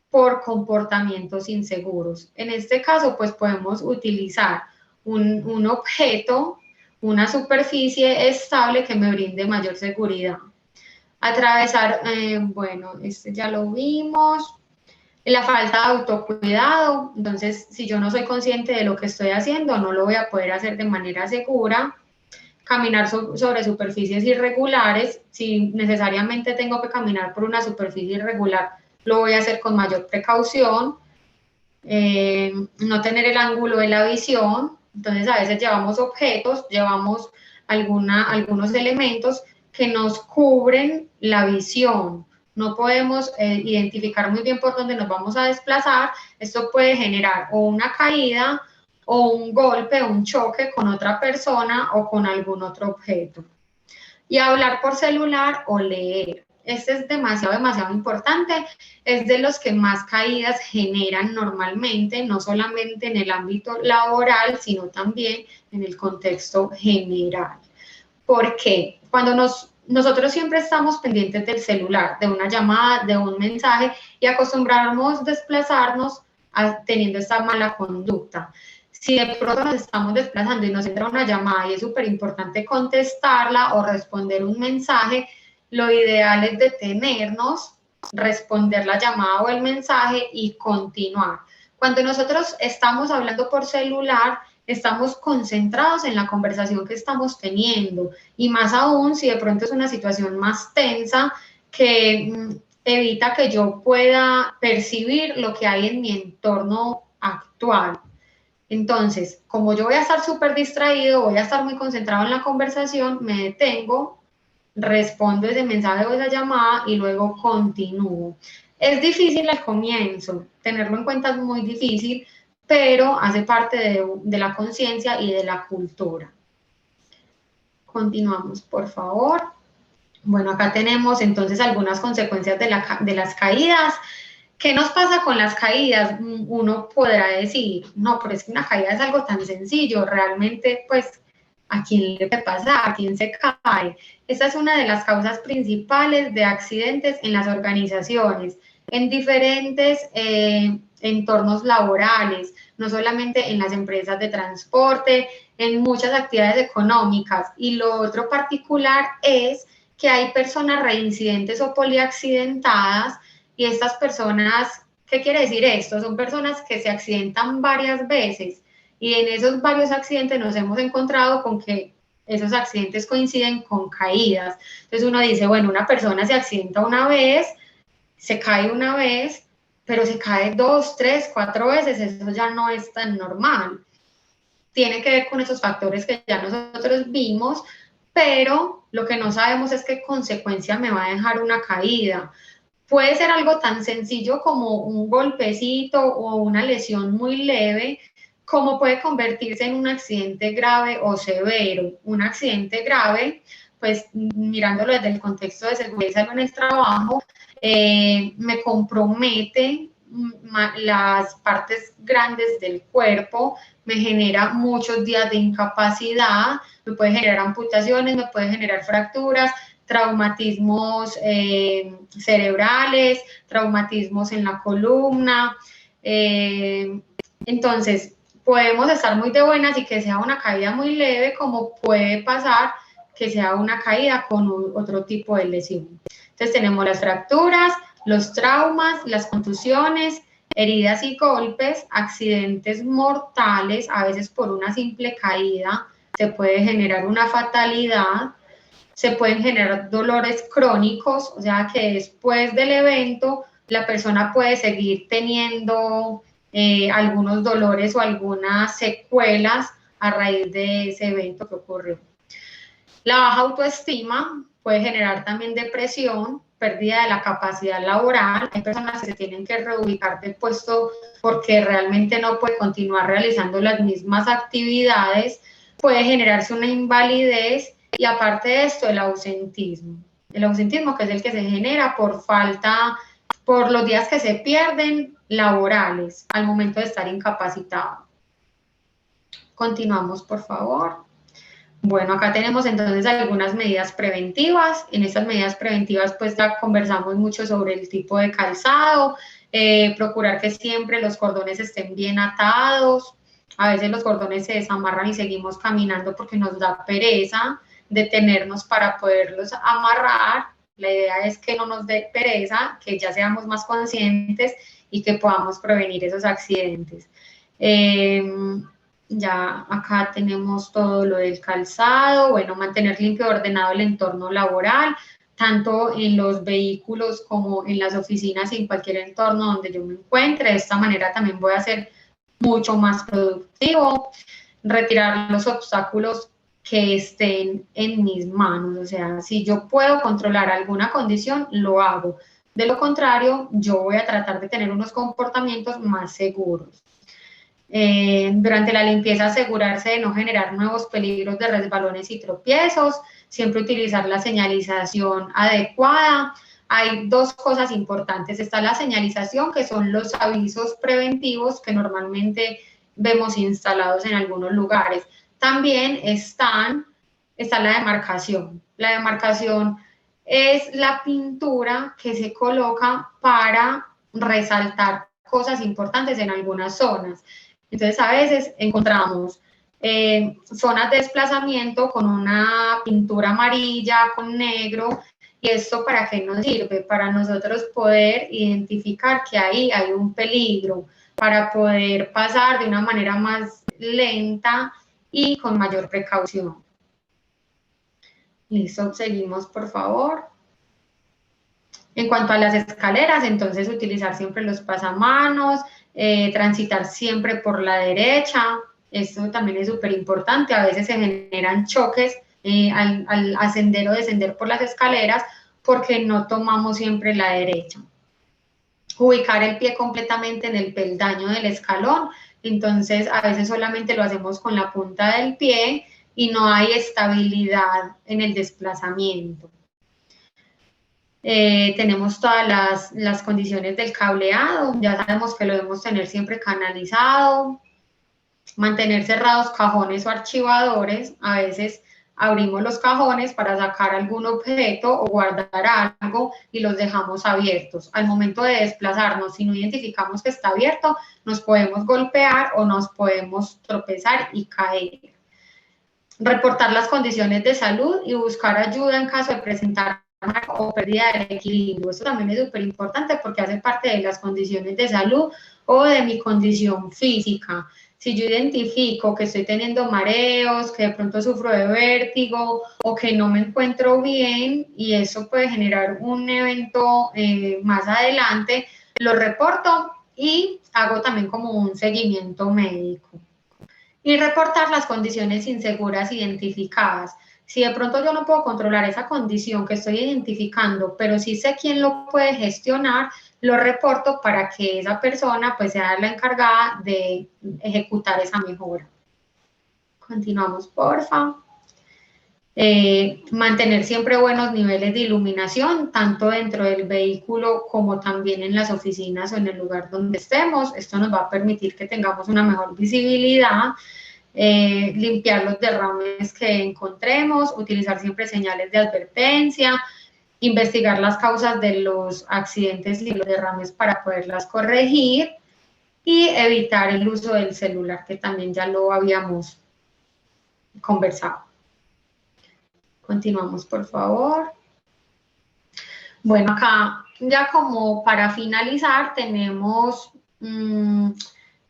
K: por comportamientos inseguros. En este caso, pues podemos utilizar un objeto, una superficie estable que me brinde mayor seguridad. Atravesar, bueno, este ya lo vimos. La falta de autocuidado, entonces si yo no soy consciente de lo que estoy haciendo, no lo voy a poder hacer de manera segura. Caminar sobre superficies irregulares, si necesariamente tengo que caminar por una superficie irregular, lo voy a hacer con mayor precaución. No tener el ángulo de la visión, entonces a veces llevamos objetos, llevamos algunos elementos que nos cubren la visión. No podemos identificar muy bien por dónde nos vamos a desplazar. Esto puede generar o una caída o un golpe, un choque con otra persona o con algún otro objeto. Y hablar por celular o leer. Este es demasiado importante. Es de los que más caídas generan normalmente, no solamente en el ámbito laboral, sino también en el contexto general. ¿Por qué? Cuando nosotros siempre estamos pendientes del celular, de una llamada, de un mensaje, y acostumbramos desplazarnos teniendo esta mala conducta. Si de pronto nos estamos desplazando y nos entra una llamada y es súper importante contestarla o responder un mensaje, lo ideal es detenernos, responder la llamada o el mensaje y continuar. Cuando nosotros estamos hablando por celular, estamos concentrados en la conversación que estamos teniendo, y más aún si de pronto es una situación más tensa que evita que yo pueda percibir lo que hay en mi entorno actual. Entonces, como yo voy a estar súper distraído, voy a estar muy concentrado en la conversación, me detengo, respondo ese mensaje o esa llamada y luego continúo. Es difícil al comienzo, tenerlo en cuenta es muy difícil, pero hace parte de la conciencia y de la cultura. Continuamos, por favor. Bueno, acá tenemos entonces algunas consecuencias de las caídas. ¿Qué nos pasa con las caídas? Uno podrá decir, no, pero es que una caída es algo tan sencillo, realmente, pues, ¿a quién le puede pasar? ¿A quién se cae? Esta es una de las causas principales de accidentes en las organizaciones, en diferentes entornos laborales, no solamente en las empresas de transporte, en muchas actividades económicas. Y lo otro particular es que hay personas reincidentes o poliaccidentadas, y estas personas, ¿qué quiere decir esto? Son personas que se accidentan varias veces, y en esos varios accidentes nos hemos encontrado con que esos accidentes coinciden con caídas. Entonces uno dice, bueno, una persona se accidenta una vez, se cae una vez, pero se cae 2, 3, 4 veces, eso ya no es tan normal. Tiene que ver con esos factores que ya nosotros vimos, pero lo que no sabemos es qué consecuencia me va a dejar una caída. Puede ser algo tan sencillo como un golpecito o una lesión muy leve, como puede convertirse en un accidente grave o severo. Un accidente grave, pues mirándolo desde el contexto de seguridad y salud en el trabajo, me compromete las partes grandes del cuerpo, me genera muchos días de incapacidad, me puede generar amputaciones, me puede generar fracturas, traumatismos cerebrales, traumatismos en la columna. Entonces, podemos estar muy de buenas y que sea una caída muy leve, como puede pasar que sea una caída con otro tipo de lesión. Entonces, tenemos las fracturas, los traumas, las contusiones, heridas y golpes, accidentes mortales, a veces por una simple caída se puede generar una fatalidad. Se pueden generar dolores crónicos, o sea que después del evento la persona puede seguir teniendo algunos dolores o algunas secuelas a raíz de ese evento que ocurrió. La baja autoestima puede generar también depresión, pérdida de la capacidad laboral. Hay personas que se tienen que reubicar del puesto porque realmente no puede continuar realizando las mismas actividades. Puede generarse una invalidez. Y aparte de esto, el ausentismo que es el que se genera por los días que se pierden laborales al momento de estar incapacitado. Continuamos, por favor. Bueno, acá tenemos entonces algunas medidas preventivas. En estas medidas preventivas pues ya conversamos mucho sobre el tipo de calzado, procurar que siempre los cordones estén bien atados. A veces los cordones se desamarran y seguimos caminando porque nos da pereza detenernos para poderlos amarrar. La idea es que no nos dé pereza, que ya seamos más conscientes y que podamos prevenir esos accidentes. Ya acá tenemos todo lo del calzado, bueno, mantener limpio y ordenado el entorno laboral, tanto en los vehículos como en las oficinas y en cualquier entorno donde yo me encuentre. De esta manera también voy a ser mucho más productivo. Retirar los obstáculos que estén en mis manos, o sea, si yo puedo controlar alguna condición, lo hago. De lo contrario, yo voy a tratar de tener unos comportamientos más seguros. Durante la limpieza, asegurarse de no generar nuevos peligros de resbalones y tropiezos, siempre utilizar la señalización adecuada. Hay dos cosas importantes. Está la señalización, que son los avisos preventivos que normalmente vemos instalados en algunos lugares. También está la demarcación. La demarcación es la pintura que se coloca para resaltar cosas importantes en algunas zonas. Entonces, a veces encontramos zonas de desplazamiento con una pintura amarilla, con negro, y esto ¿para qué nos sirve? Para nosotros poder identificar que ahí hay un peligro, para poder pasar de una manera más lenta y con mayor precaución. Listo, seguimos por favor. En cuanto a las escaleras, entonces utilizar siempre los pasamanos, transitar siempre por la derecha, esto también es súper importante. A veces se generan choques al ascender o descender por las escaleras porque no tomamos siempre la derecha. Ubicar el pie completamente en el peldaño del escalón, entonces a veces solamente lo hacemos con la punta del pie y no hay estabilidad en el desplazamiento. Tenemos todas las condiciones del cableado, ya sabemos que lo debemos tener siempre canalizado, mantener cerrados cajones o archivadores. A veces abrimos los cajones para sacar algún objeto o guardar algo y los dejamos abiertos. Al momento de desplazarnos, si no identificamos que está abierto, nos podemos golpear o nos podemos tropezar y caer. Reportar las condiciones de salud y buscar ayuda en caso de presentar o pérdida del equilibrio. Esto también es súper importante porque hace parte de las condiciones de salud o de mi condición física. Si yo identifico que estoy teniendo mareos, que de pronto sufro de vértigo o que no me encuentro bien y eso puede generar un evento más adelante, lo reporto y hago también como un seguimiento médico. Y reportar las condiciones inseguras identificadas. Si de pronto yo no puedo controlar esa condición que estoy identificando, pero sí sé quién lo puede gestionar, lo reporto para que esa persona pues sea la encargada de ejecutar esa mejora. Continuamos, porfa. Mantener siempre buenos niveles de iluminación, tanto dentro del vehículo como también en las oficinas o en el lugar donde estemos. Esto nos va a permitir que tengamos una mejor visibilidad. Limpiar los derrames que encontremos, utilizar siempre señales de advertencia, investigar las causas de los accidentes y los derrames para poderlas corregir y evitar el uso del celular, que también ya lo habíamos conversado. Continuamos, por favor. Bueno, acá ya como para finalizar tenemos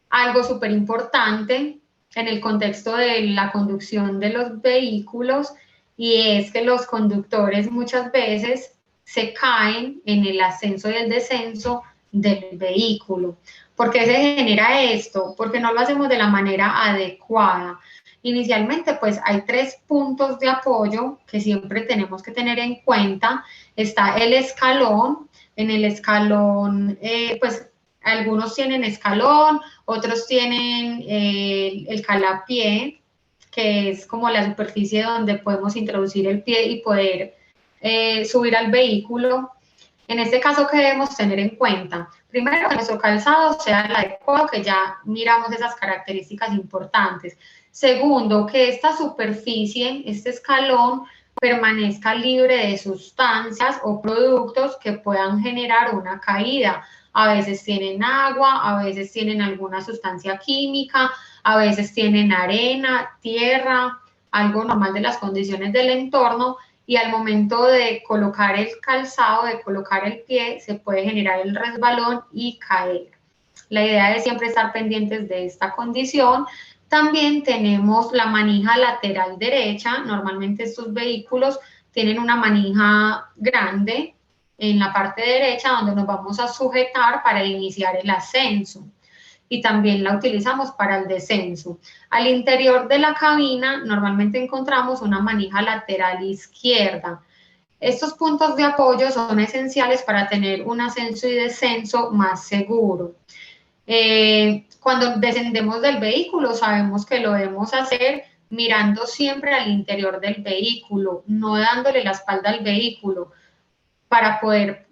K: algo súper importante en el contexto de la conducción de los vehículos, y es que los conductores muchas veces se caen en el ascenso y el descenso del vehículo. ¿Por qué se genera esto? Porque no lo hacemos de la manera adecuada. Inicialmente, pues hay 3 puntos de apoyo que siempre tenemos que tener en cuenta. Está el escalón. En el escalón, pues algunos tienen escalón, otros tienen el calapié, que es como la superficie donde podemos introducir el pie y poder subir al vehículo. En este caso, ¿qué debemos tener en cuenta? Primero, que nuestro calzado sea el adecuado, que ya miramos esas características importantes. Segundo, que esta superficie, este escalón, permanezca libre de sustancias o productos que puedan generar una caída. A veces tienen agua, a veces tienen alguna sustancia química, a veces tienen arena, tierra, algo normal de las condiciones del entorno, y al momento de colocar el calzado, de colocar el pie, se puede generar el resbalón y caer. La idea es siempre estar pendientes de esta condición. También tenemos la manija lateral derecha. Normalmente estos vehículos tienen una manija grande en la parte derecha donde nos vamos a sujetar para iniciar el ascenso. Y también la utilizamos para el descenso. Al interior de la cabina normalmente encontramos una manija lateral izquierda. Estos puntos de apoyo son esenciales para tener un ascenso y descenso más seguro. Cuando descendemos del vehículo sabemos que lo debemos hacer mirando siempre al interior del vehículo, no dándole la espalda al vehículo, para poder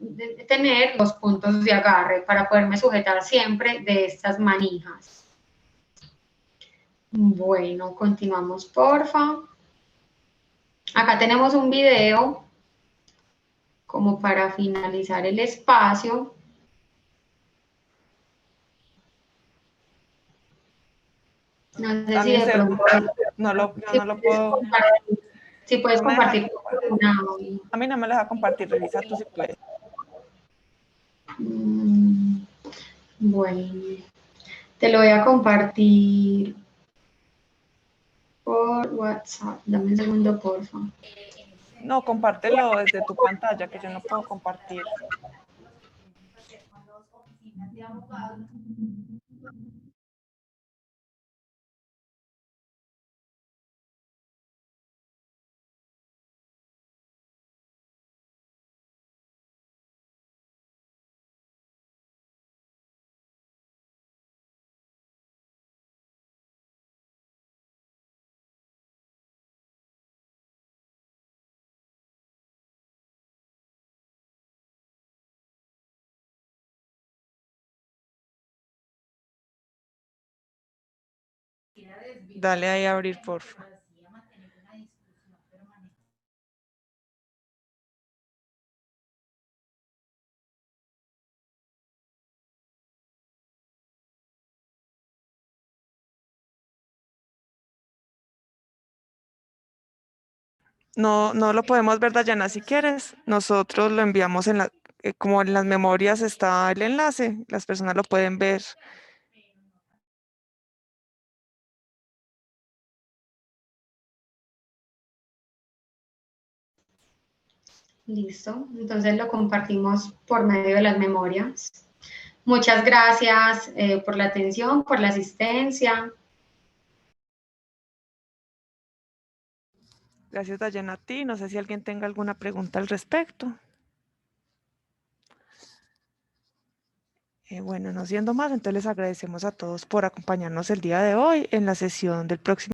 K: tener los puntos de agarre, para poderme sujetar siempre de estas manijas. Bueno, continuamos, porfa. Acá tenemos un video como para finalizar el espacio. No sé si de pronto...
D: No lo puedo...
K: Si puedes compartir.
D: A mí no me lo deja compartir, revisa tú si puedes.
K: Bueno, te lo voy a compartir por WhatsApp. Dame un segundo, por favor.
D: No, compártelo desde tu pantalla, que yo no puedo compartir. Dale ahí a abrir, por favor. No lo podemos ver, Dayana, si quieres. Nosotros lo enviamos en como en las memorias está el enlace, las personas lo pueden ver.
K: Listo, entonces lo compartimos por medio de las memorias. Muchas gracias por la atención, por la asistencia.
D: Gracias, Dayana, a ti. No sé si alguien tenga alguna pregunta al respecto. Bueno, no siendo más, entonces les agradecemos a todos por acompañarnos el día de hoy en la sesión del próximo